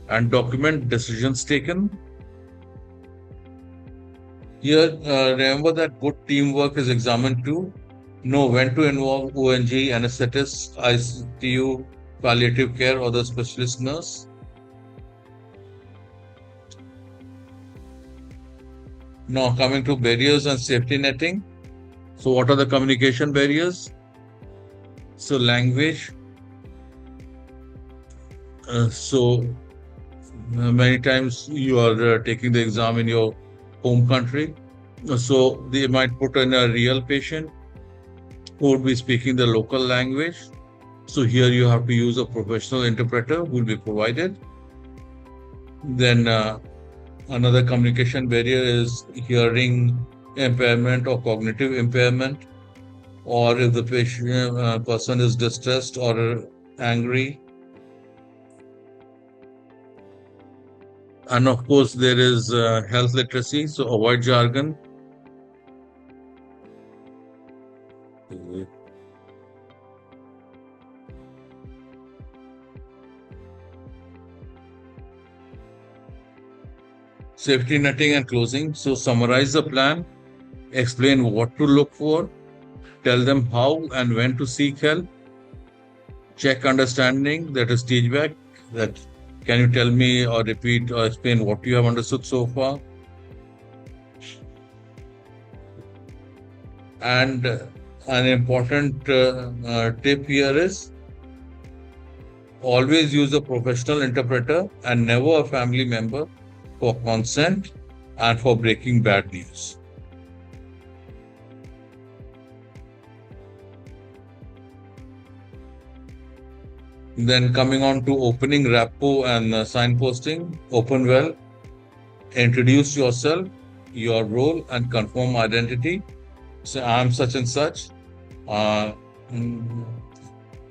and document decisions taken. Here, remember that good teamwork is examined too. Know when to involve ONG, anesthetists, ICU, palliative care, or the specialist nurse. Now, coming to barriers and safety netting. So, what are the communication barriers? So, language. Many times you are taking the exam in your home country. So, they might put in a real patient who would be speaking the local language. So, here you have to use a professional interpreter who will be provided. Then, another communication barrier is hearing impairment or cognitive impairment, or if the person is distressed or angry. And of course, there is health literacy, so avoid jargon. Safety netting and closing. So summarize the plan, explain what to look for, tell them how and when to seek help, check understanding, that is stage back, that can you tell me or repeat or explain what you have understood so far. And an important tip here is Always use a professional interpreter and never a family member for consent and for breaking bad news. Then coming on to opening rapport and signposting, open well, introduce yourself, your role, and confirm identity. So I'm such and such. Uh, mm,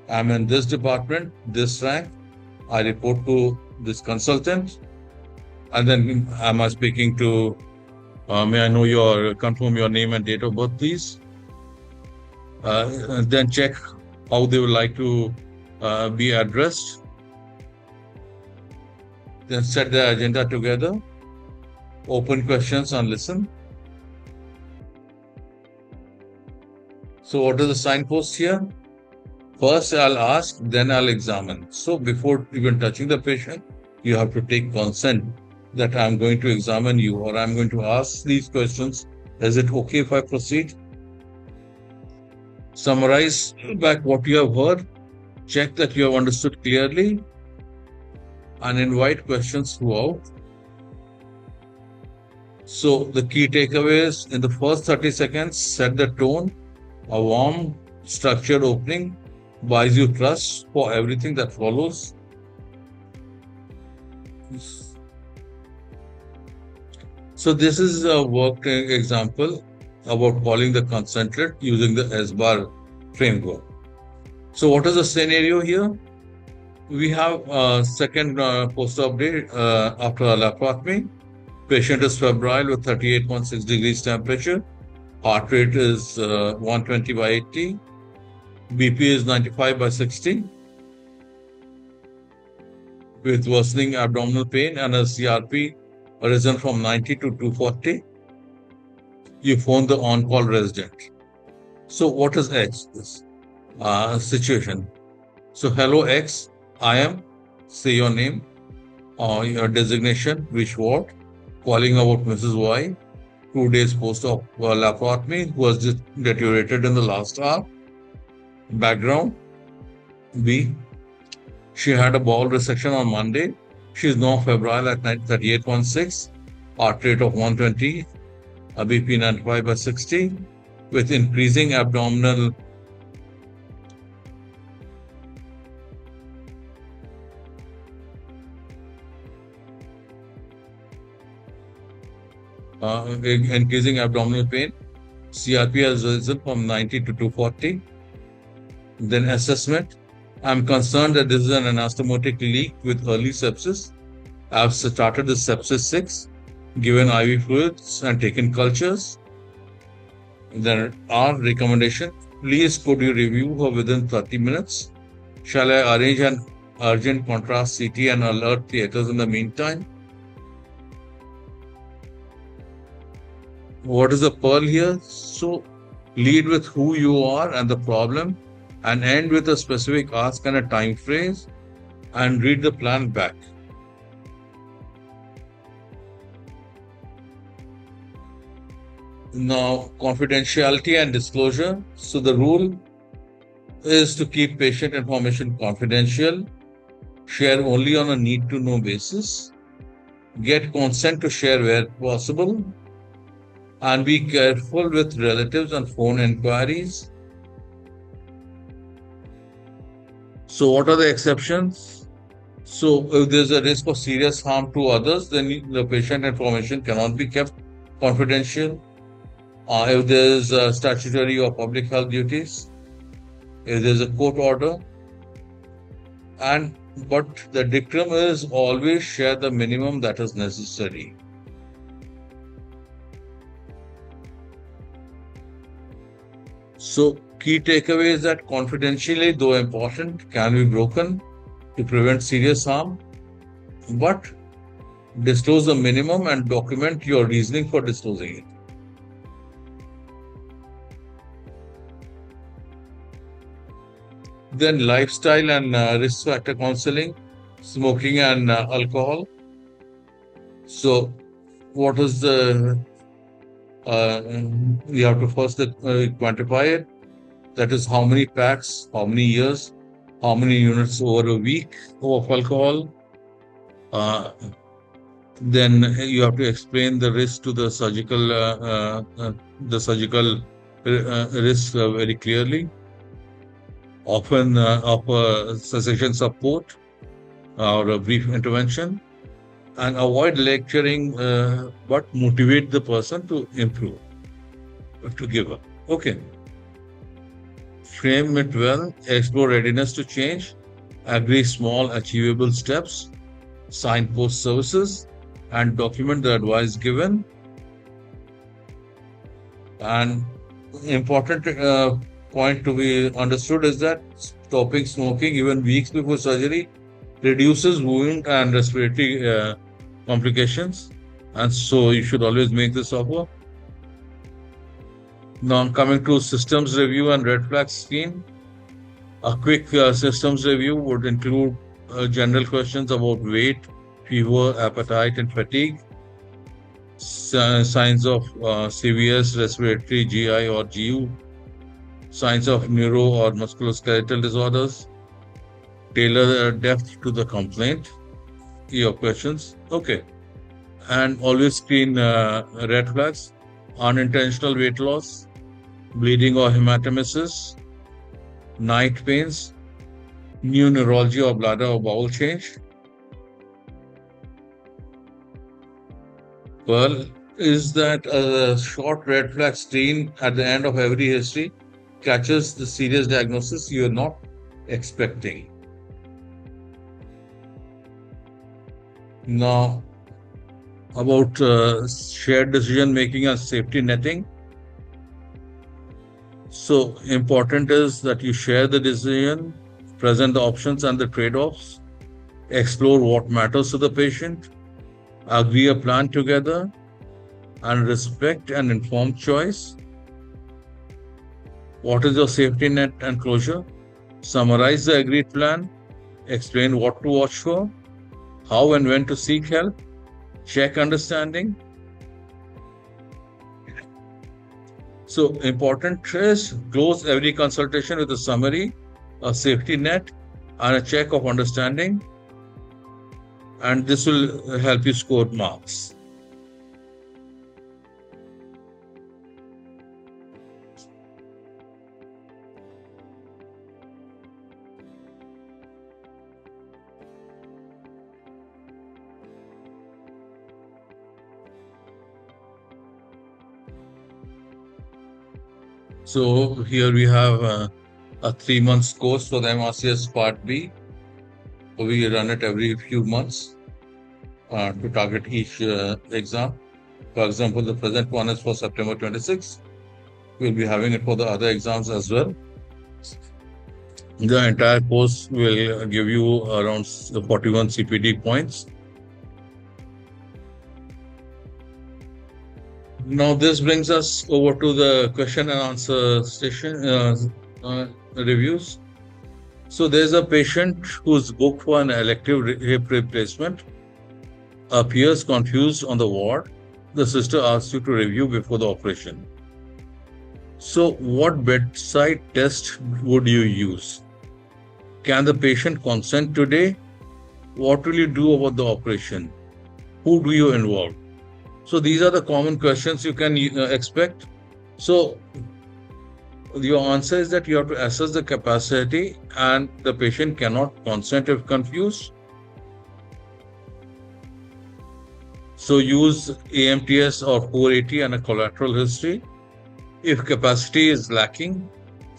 I'm in this department, this rank. I report to this consultant. And then am I speaking to, may I know confirm your name and date of birth, please? And then check how they would like to be addressed. Then set the agenda together. Open questions and listen. So what is the signpost here? First I'll ask, then I'll examine. So before even touching the patient, you have to take consent that I'm going to examine you or I'm going to ask these questions. Is it okay if I proceed? Summarize back what you have heard. Check that you have understood clearly and invite questions throughout. So the key takeaways in the first 30 seconds, set the tone. A warm, structured opening buys you trust for everything that follows. So this is a worked example about calling the concentrate using the S-bar framework. So what is the scenario here? We have a second post-op after a laparotomy. Patient is febrile with 38.6 degrees temperature. Heart rate is 120 by 80. BP is 95 by 60. With worsening abdominal pain and a CRP risen from 90 to 240. You phone the on-call resident. So what is X? This situation. So hello X, I am, say your name, your designation, which ward, calling about Mrs. Y, 2 days post-op laparotomy, who has deteriorated in the last hour. Background, B, she had a bowel resection on Monday. She is now febrile at 38.6, heart rate of 120, a BP 95 by 60, with increasing abdominal increasing abdominal pain. CRP has risen from 90 to 240. Then assessment. I'm concerned that this is an anastomotic leak with early sepsis. I've started the sepsis 6, given IV fluids and taken cultures. Then our recommendation, please could you review her within 30 minutes? Shall I arrange an urgent contrast CT and alert theaters in the meantime? What is the pearl here? So lead with who you are and the problem and end with a specific ask and a time phrase and read the plan back. Now, confidentiality and disclosure. So the rule is to keep patient information confidential, share only on a need-to-know basis, get consent to share where possible, and be careful with relatives and phone inquiries. So what are the exceptions? So if there's a risk of serious harm to others, then the patient information cannot be kept confidential. If there's statutory or public health duties, if there's a court order, but the dictum is always share the minimum that is necessary. So key takeaway is that confidentially, though important, can be broken to prevent serious harm, but disclose the minimum and document your reasoning for disclosing it. Then lifestyle and risk factor counseling, smoking and alcohol. So what is the, we have to first quantify it. That is how many packs, how many years, how many units over a week of alcohol. Then you have to explain the risk to the surgical risk very clearly. Often offer cessation support or a brief intervention, and avoid lecturing, but motivate the person to improve, to give up. Okay. Frame it well, explore readiness to change, agree small achievable steps, signpost services, and document the advice given. And important point to be understood is that stopping smoking even weeks before surgery reduces wound and respiratory complications, and so you should always make this offer. Now coming to systems review and red flag scheme. A quick systems review would include general questions about weight, fever, appetite, and fatigue, signs of CVS, respiratory, GI or GU, signs of neuro or musculoskeletal disorders, tailor depth to the complaint, your questions. Okay. And always screen red flags, unintentional weight loss, bleeding or hematemesis, night pains, new neurology or bladder or bowel change. Well, is that a short red flag screen at the end of every history catches the serious diagnosis you are not expecting. Now, about shared decision making and safety netting. So important is that you share the decision, present the options and the trade-offs, explore what matters to the patient, agree a plan together, and respect an informed choice. What is your safety net and closure? Summarize the agreed plan, explain what to watch for, how and when to seek help, check understanding. So important is close every consultation with a summary, a safety net, and a check of understanding. And this will help you score marks. So here we have a 3-month course for the MRCS Part B. So we run it every few months to target each exam. For example, the present one is for September 26. We'll be having it for the other exams as well. The entire course will give you around 41 CPD points. Now this brings us over to the question and answer session reviews. So there's a patient who's booked for an elective hip replacement, appears confused on the ward. The sister asks you to review before the operation. So what bedside test would you use? Can the patient consent today? What will you do about the operation? Who do you involve? So these are the common questions you can expect. So your answer is that you have to assess the capacity and the patient cannot consent if confused. So use AMTS or 480 and a collateral history. If capacity is lacking,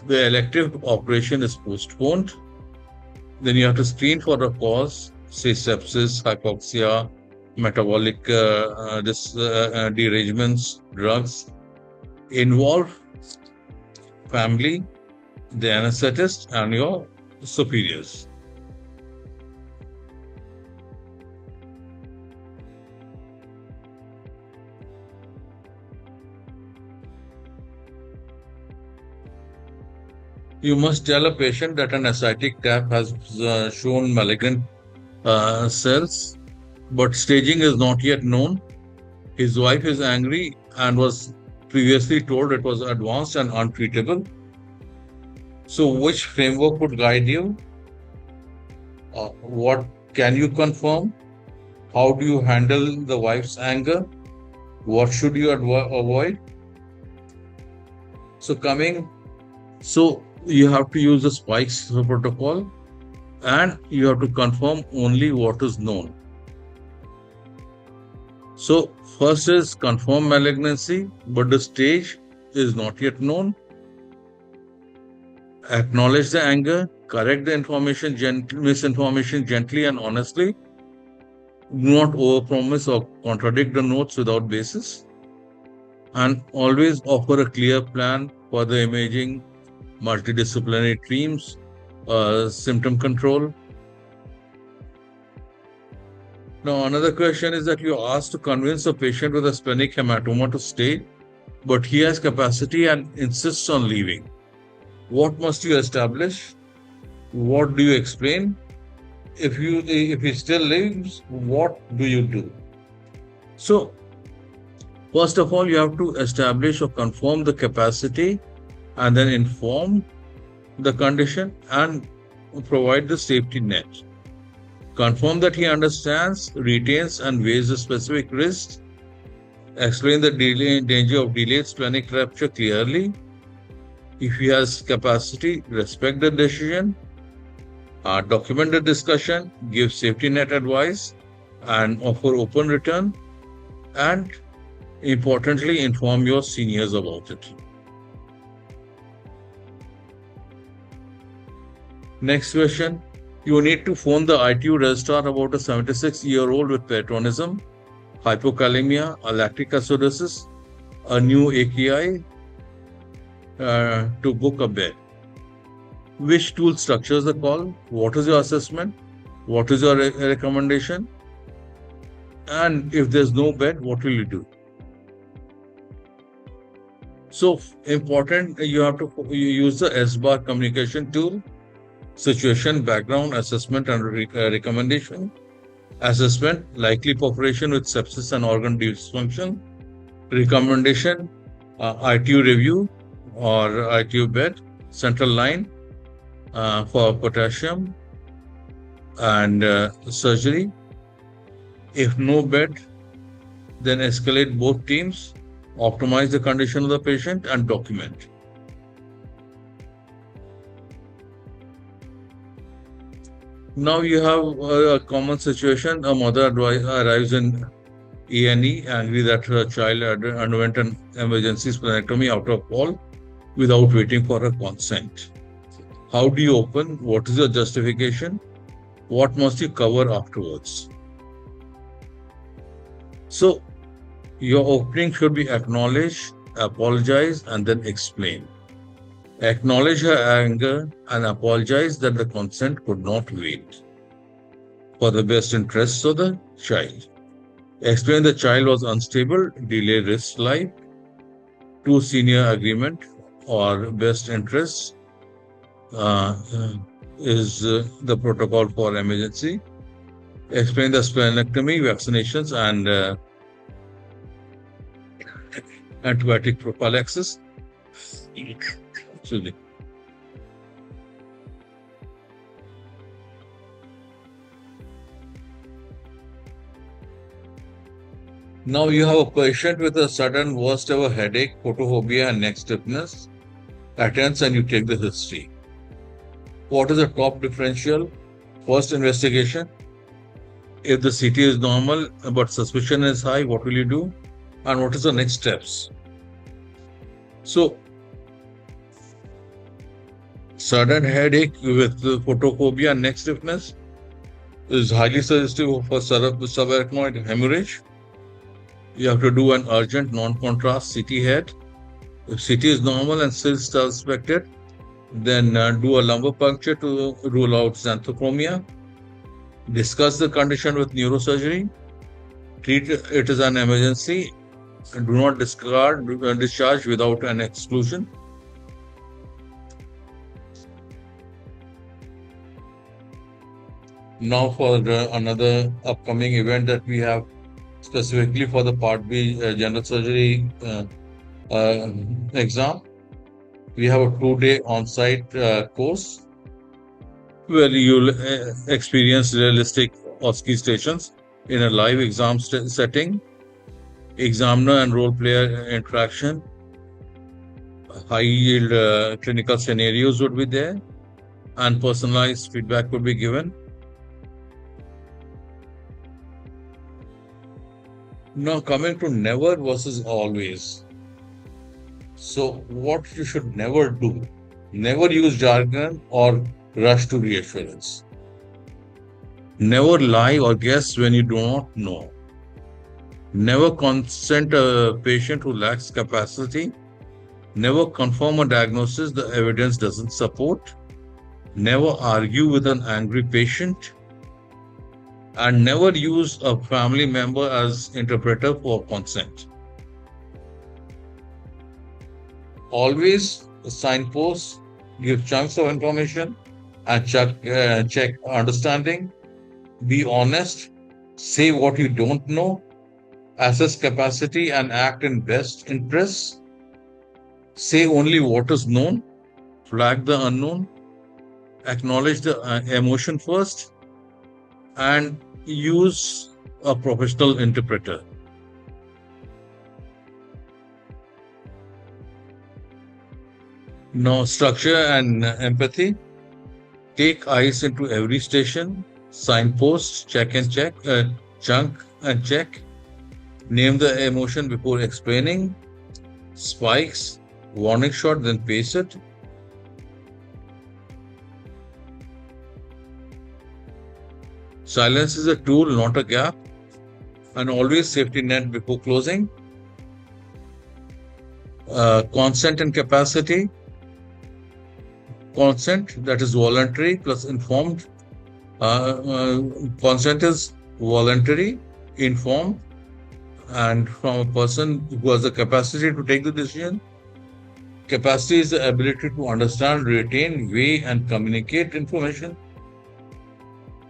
the elective operation is postponed. Then you have to screen for the cause, say sepsis, hypoxia, metabolic derangements, drugs. Involve family, the anesthetist, and your superiors. You must tell a patient that an ascitic tap has shown malignant cells, but staging is not yet known. His wife is angry and was previously told it was advanced and untreatable. So which framework would guide you? What can you confirm? How do you handle the wife's anger? What should you avoid? So you have to use the spikes protocol, and you have to confirm only what is known. So first is confirm malignancy, but the stage is not yet known. Acknowledge the anger, correct the misinformation gently and honestly. Do not overpromise or contradict the notes without basis. And always offer a clear plan for the imaging, multidisciplinary teams, symptom control. Now, another question is that you're asked to convince a patient with a splenic hematoma to stay, but he has capacity and insists on leaving. What must you establish? What do you explain? If he still lives, what do you do? So, first of all, you have to establish or confirm the capacity and then inform the condition and provide the safety net. Confirm that he understands, retains, and weighs the specific risks. Explain the danger of delayed splenic rupture clearly. If he has capacity, respect the decision. Document the discussion, give safety net advice, and offer open return. And importantly, inform your seniors about it. Next question. You need to phone the ITU registrar about a 76-year-old with peritonism, hypokalemia, a lactic acidosis, a new AKI, to book a bed. Which tool structures the call? What is your assessment? What is your recommendation? And if there's no bed, what will you do? So important, you have to use the S-bar communication tool: situation, background, assessment, and recommendation. Assessment: likely perforation with sepsis and organ dysfunction. Recommendation: ITU review or ITU bed, central line for potassium, and surgery. If no bed, then escalate both teams, optimize the condition of the patient, and document. Now you have a common situation. A mother arrives in A&E angry that her child underwent an emergency splenectomy out of call without waiting for her consent. How do you open? What is your justification? What must you cover afterwards? So, your opening should be acknowledge, apologize, and then explain. Acknowledge her anger and apologize that the consent could not wait for the best interests of the child. Explain the child was unstable, delay risk life, two senior agreement or best interests is the protocol for emergency. Explain the splenectomy, vaccinations, and antibiotic prophylaxis. Excuse me. Now you have a patient with a sudden worst ever headache, photophobia, and neck stiffness. Attends and you take the history. What is the top differential? First investigation. If the CT is normal but suspicion is high, what will you do? And what is the next steps? So, sudden headache with photophobia and neck stiffness is highly suggestive for subarachnoid hemorrhage. You have to do an urgent non-contrast CT head. If CT is normal and still suspected, then do a lumbar puncture to rule out xanthochromia. Discuss the condition with neurosurgery. Treat it as an emergency. Do not discharge without an exclusion. Now for another upcoming event that we have specifically for the Part B general surgery exam. We have a 2-day on-site course. where you'll experience realistic OSCE stations in a live exam setting, examiner and role player interaction, high yield clinical scenarios would be there, and personalized feedback would be given. Now, coming to never versus always. So, what you should never do, never use jargon or rush to reassurance. Never lie or guess when you do not know. Never consent a patient who lacks capacity. Never confirm a diagnosis the evidence doesn't support. Never argue with an angry patient. And never use a family member as interpreter for consent. Always signpost, give chunks of information and check understanding. Be honest, say what you don't know, assess capacity and act in best interests. Say only what is known, flag the unknown, acknowledge the emotion first, and use a professional interpreter. Now, structure and empathy. Take eyes into every station, signpost, check and check, chunk and check. Name the emotion before explaining. Spikes, warning shot, then pace it. Silence is a tool, not a gap. And always safety net before closing. Consent and capacity. Consent, that is voluntary plus informed. Consent is voluntary, informed, and from a person who has the capacity to take the decision. Capacity is the ability to understand, retain, weigh, and communicate information.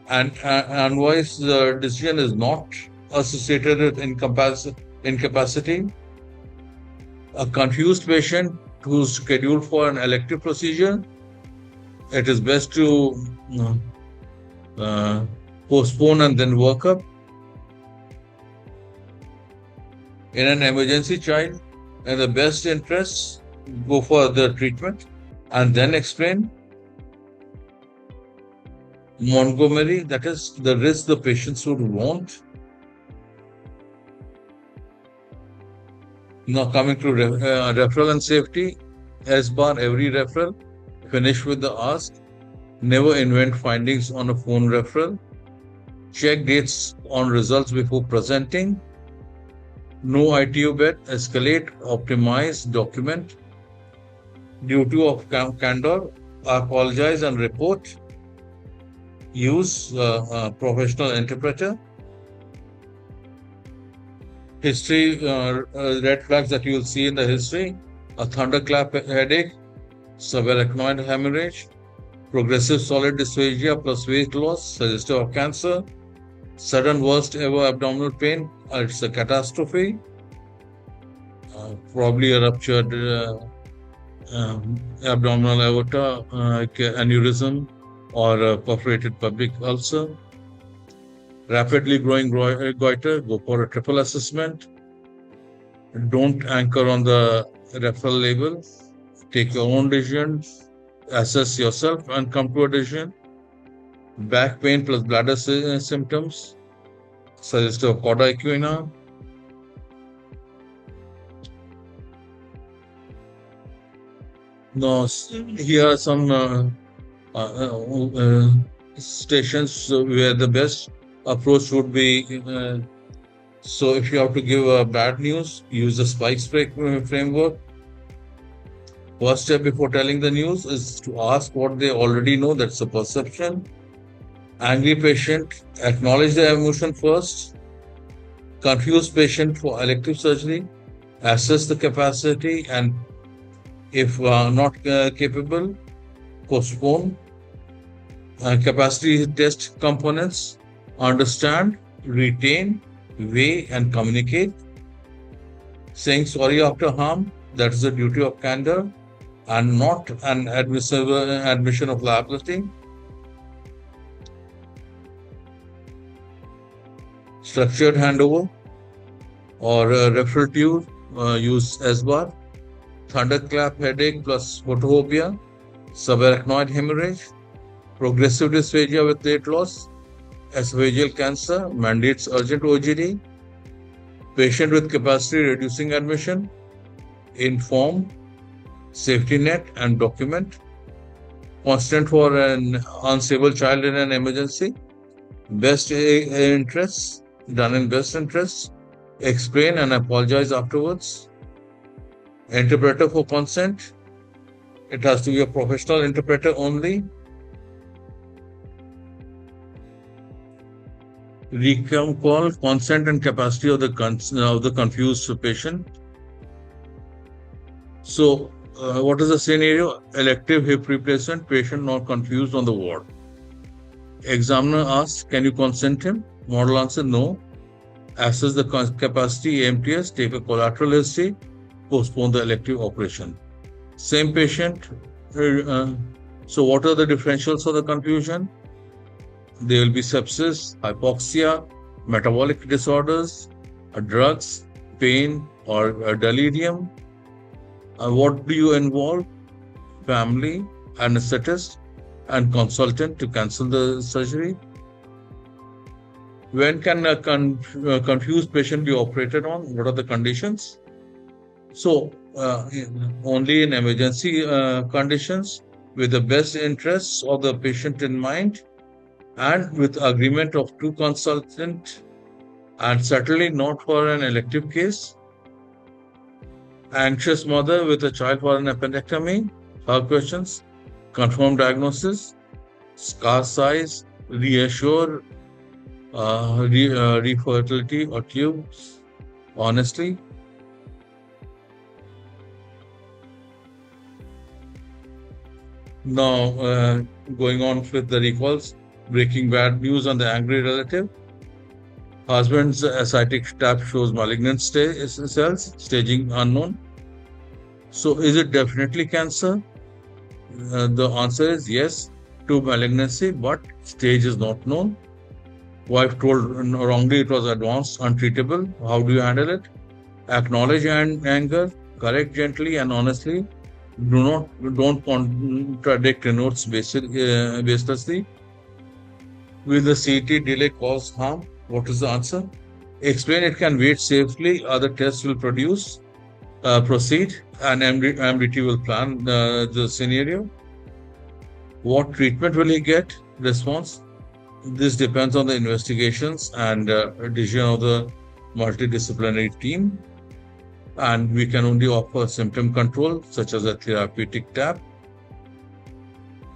And otherwise, the decision is not associated with incapacity. A confused patient who's scheduled for an elective procedure, it is best to postpone and then work up. In an emergency child, in the best interests, go for the treatment and then explain. Montgomery, that is the risk the patients would want. Now coming to referral and safety, S-bar every referral, finish with the ask, never invent findings on a phone referral, check dates on results before presenting, no ITU bed, escalate, optimize, document, duty of candor, apologize and report, use a professional interpreter. History, red flags that you will see in the history, a thunderclap headache, subarachnoid hemorrhage, progressive solid dysphagia plus weight loss, suggestive of cancer, sudden worst ever abdominal pain, it's a catastrophe, probably a ruptured abdominal aorta, aneurysm, or a perforated pubic ulcer. Rapidly growing goiter, go for a triple assessment. Don't anchor on the referral label. Take your own decision, assess yourself and come to a decision. Back pain plus bladder symptoms, suggestive of cauda equina. Now, here are some stations where the best approach would be. So if you have to give bad news, use the spikes framework. First step before telling the news is to ask what they already know, that's a perception. Angry patient, acknowledge the emotion first. Confused patient for elective surgery, assess the capacity and if not capable, postpone. Capacity test components, understand, retain, weigh and communicate. Saying sorry after harm, that is the duty of candor and not an admission of liability. structured handover, or referral tube, use S-bar, thunderclap headache plus photophobia, subarachnoid hemorrhage, progressive dysphagia with weight loss, esophageal cancer mandates urgent OGD, patient with capacity reducing admission, inform, safety net and document, constant for an unstable child in an emergency, best interests, done in best interests, explain and apologize afterwards, interpreter for consent, it has to be a professional interpreter only, recall consent and capacity of the confused patient. So, what is the scenario? Elective hip replacement, patient not confused on the ward. Examiner asks, can you consent him? Model answer, no. Assess the capacity, AMTS, take a collateral history, postpone the elective operation. Same patient. So what are the differentials of the confusion? There will be sepsis, hypoxia, metabolic disorders, drugs, pain, or delirium. What do you involve? Family, anesthetist, and consultant to cancel the surgery. When can a confused patient be operated on? What are the conditions? So, only in emergency conditions with the best interests of the patient in mind and with agreement of two consultants, and certainly not for an elective case. Anxious mother with a child for an appendectomy. Her questions: confirm diagnosis, scar size, reassure, refertility or tubes, honestly. Now, going on with the recalls, breaking bad news on the angry relative. Husband's ascitic tap shows malignant cells, staging unknown. So, is it definitely cancer? The answer is yes to malignancy, but stage is not known. Wife told wrongly it was advanced, untreatable. How do you handle it? Acknowledge anger, correct gently and honestly. Don't contradict notes baselessly. Will the CT delay cause harm? What is the answer? Explain it can wait safely. Other tests will proceed, and MDT will plan the scenario. What treatment will he get? Response: this depends on the investigations and decision of the multidisciplinary team, and we can only offer symptom control such as a therapeutic tap.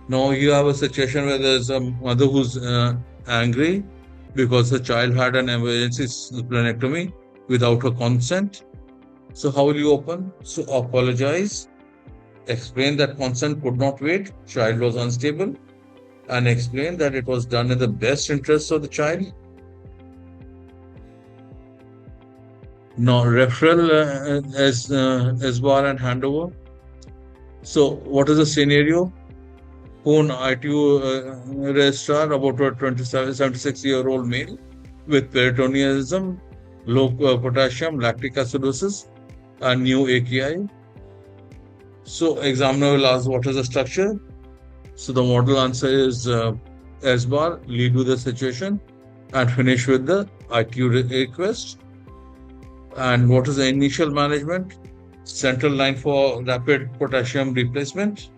Now you have a situation where there's a mother who's angry because the child had an emergency splenectomy without her consent. So how will you open? So apologize, explain that consent could not wait, child was unstable, and explain that it was done in the best interest of the child. Now referral as bar and handover. So what is the scenario? Phone ITU registrar about a 76-year-old male with peritonealism, low potassium, lactic acidosis, and new AKI. So examiner will ask what is the structure. So the model answer is S bar, lead with the situation, and finish with the ITU request. And what is the initial management? Central line for rapid potassium replacement,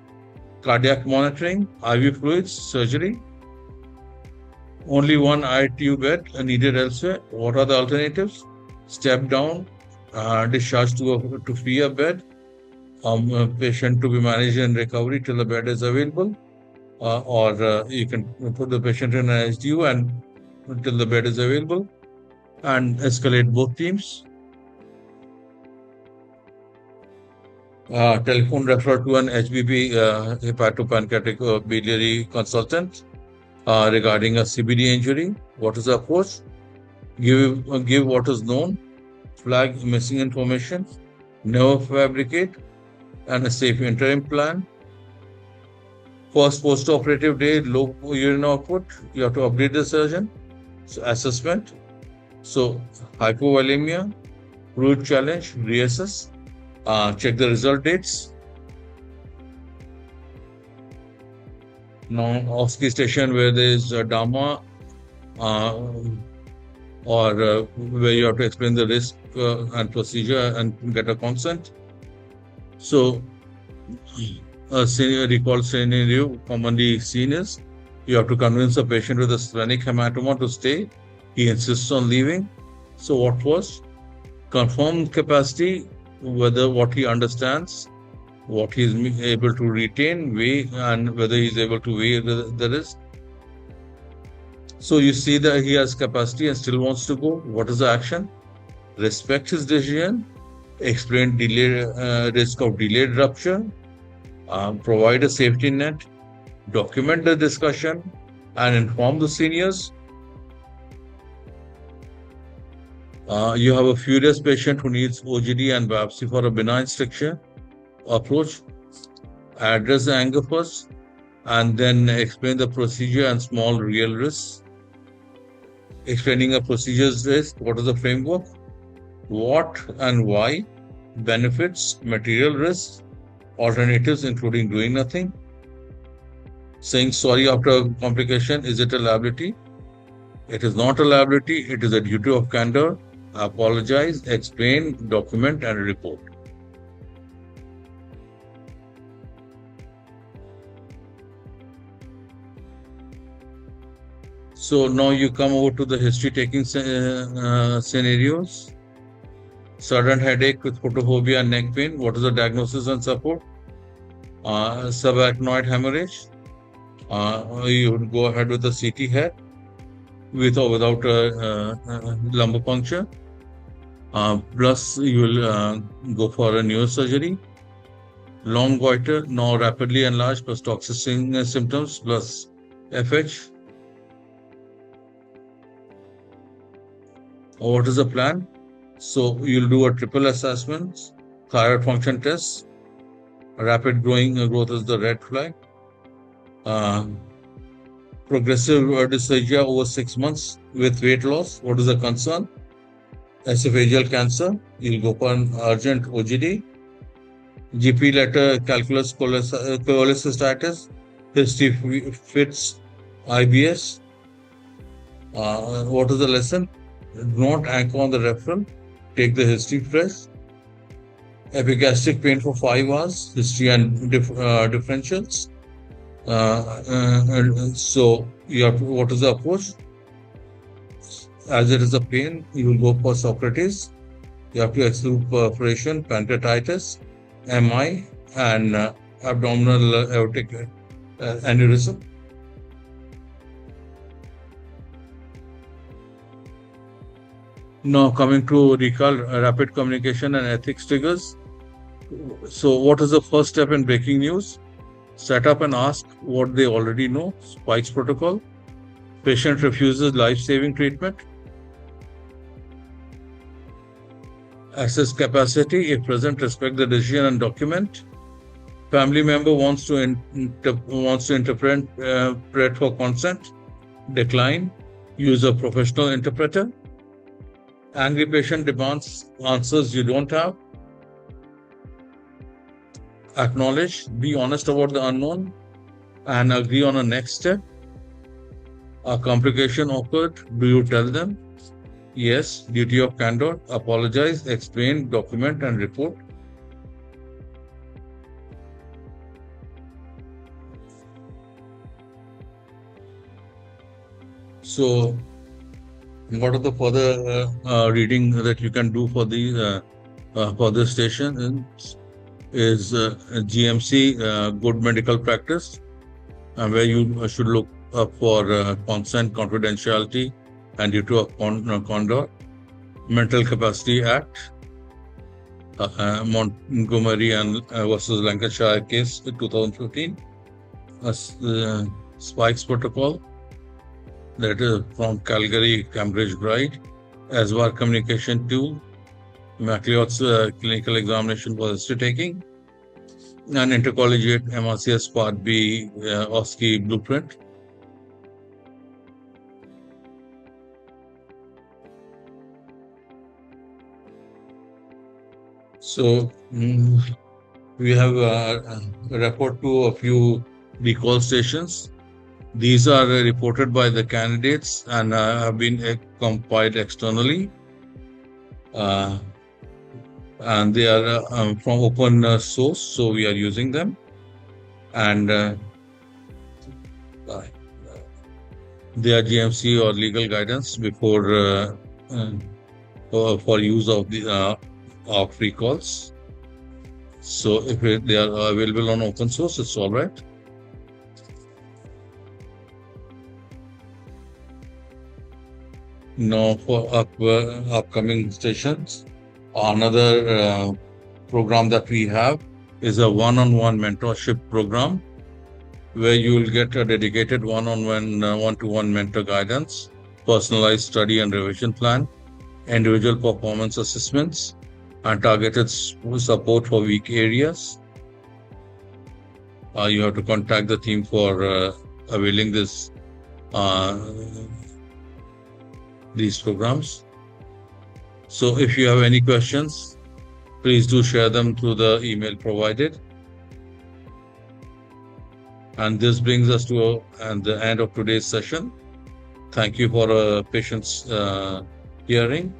cardiac monitoring, IV fluids, surgery. Only one ITU bed needed elsewhere. What are the alternatives? Step down, discharge to free a bed, patient to be managed in recovery till the bed is available, or you can put the patient in an SDU and until the bed is available, and escalate both teams. Telephone refer to an HBP, hepatopancreatic biliary consultant, regarding a CBD injury. What is the approach? Give what is known, flag missing information, never fabricate, and a safe interim plan. First post-operative day, low urine output, you have to update the surgeon. So assessment. So hypovolemia, fluid challenge, reassess, check the result dates. Now, OSCE station where there is DAMA or where you have to explain the risk and procedure and get a consent. So, a recall scenario commonly seen is you have to convince a patient with a splenic hematoma to stay. He insists on leaving. So, what was? Confirm capacity, whether what he understands, what he is able to retain, weigh, and whether he is able to weigh the risk. So you see that he has capacity and still wants to go. What is the action? Respect his decision, explain risk of delayed rupture, provide a safety net, document the discussion, and inform the seniors. You have a furious patient who needs OGD and biopsy for a benign stricture. Approach, address the anger first, and then explain the procedure and small real risks. Explaining a procedure's risk, what is the framework, what and why, benefits, material risks, alternatives including doing nothing. Saying sorry after a complication, is it a liability? It is not a liability, it is a duty of candor. Apologize, explain, document, and report. So now you come over to the history taking scenarios. Sudden headache with photophobia and neck pain. What is the diagnosis and support? Subarachnoid hemorrhage. You would go ahead with the CT head with or without lumbar puncture. Plus you will go for a neurosurgery. Long goiter, now rapidly enlarged, plus toxic symptoms, plus FH. What is the plan? So you'll do a triple assessment, thyroid function test. Rapid growth is the red flag. Progressive dysphagia over 6 months with weight loss. What is the concern? Esophageal cancer. You'll go for an urgent OGD. GP letter calculus cholecystitis. History fits IBS. What is the lesson? Do not anchor on the referral. Take the history fresh. Epigastric pain for 5 hours. History and differentials. So you have to, what is the approach? As it is a pain, you will go for Socrates. You have to exclude perforation, pancreatitis, MI, and abdominal aortic aneurysm. Now coming to recall, rapid communication and ethics triggers. So what is the first step in breaking news? Set up and ask what they already know. Spikes protocol. Patient refuses life-saving treatment. Access capacity. If present, respect the decision and document. Family member wants to interpret for consent. Decline. Use a professional interpreter. Angry patient demands answers you don't have. Acknowledge, be honest about the unknown, and agree on a next step. A complication occurred, do you tell them? Yes, duty of candor, apologize, explain, document, and report. So, what are the further reading that you can do for this station is GMC, good medical practice, where you should look up for consent, confidentiality, and duty of candor. Mental Capacity Act, Montgomery and versus Lancashire case 2015. Spikes protocol, that is from Calgary, Cambridge Bride. ASVAR communication tool, McLeod's clinical examination for history taking, and intercollegiate MRCS Part B OSCE blueprint. So we have referred to a few recall stations. These are reported by the candidates and have been compiled externally. And they are from open source, so we are using them. And they are GMC or legal guidance before for use of the of recalls. So if they are available on open source, it's all right. Now for upcoming stations, another program that we have is a one-on-one mentorship program where you will get a dedicated one-on-one, one-to-one mentor guidance, personalized study and revision plan, individual performance assessments, and targeted support for weak areas. You have to contact the team for availing these programs. So if you have any questions, please do share them through the email provided. And this brings us to the end of today's session. Thank you for patience hearing.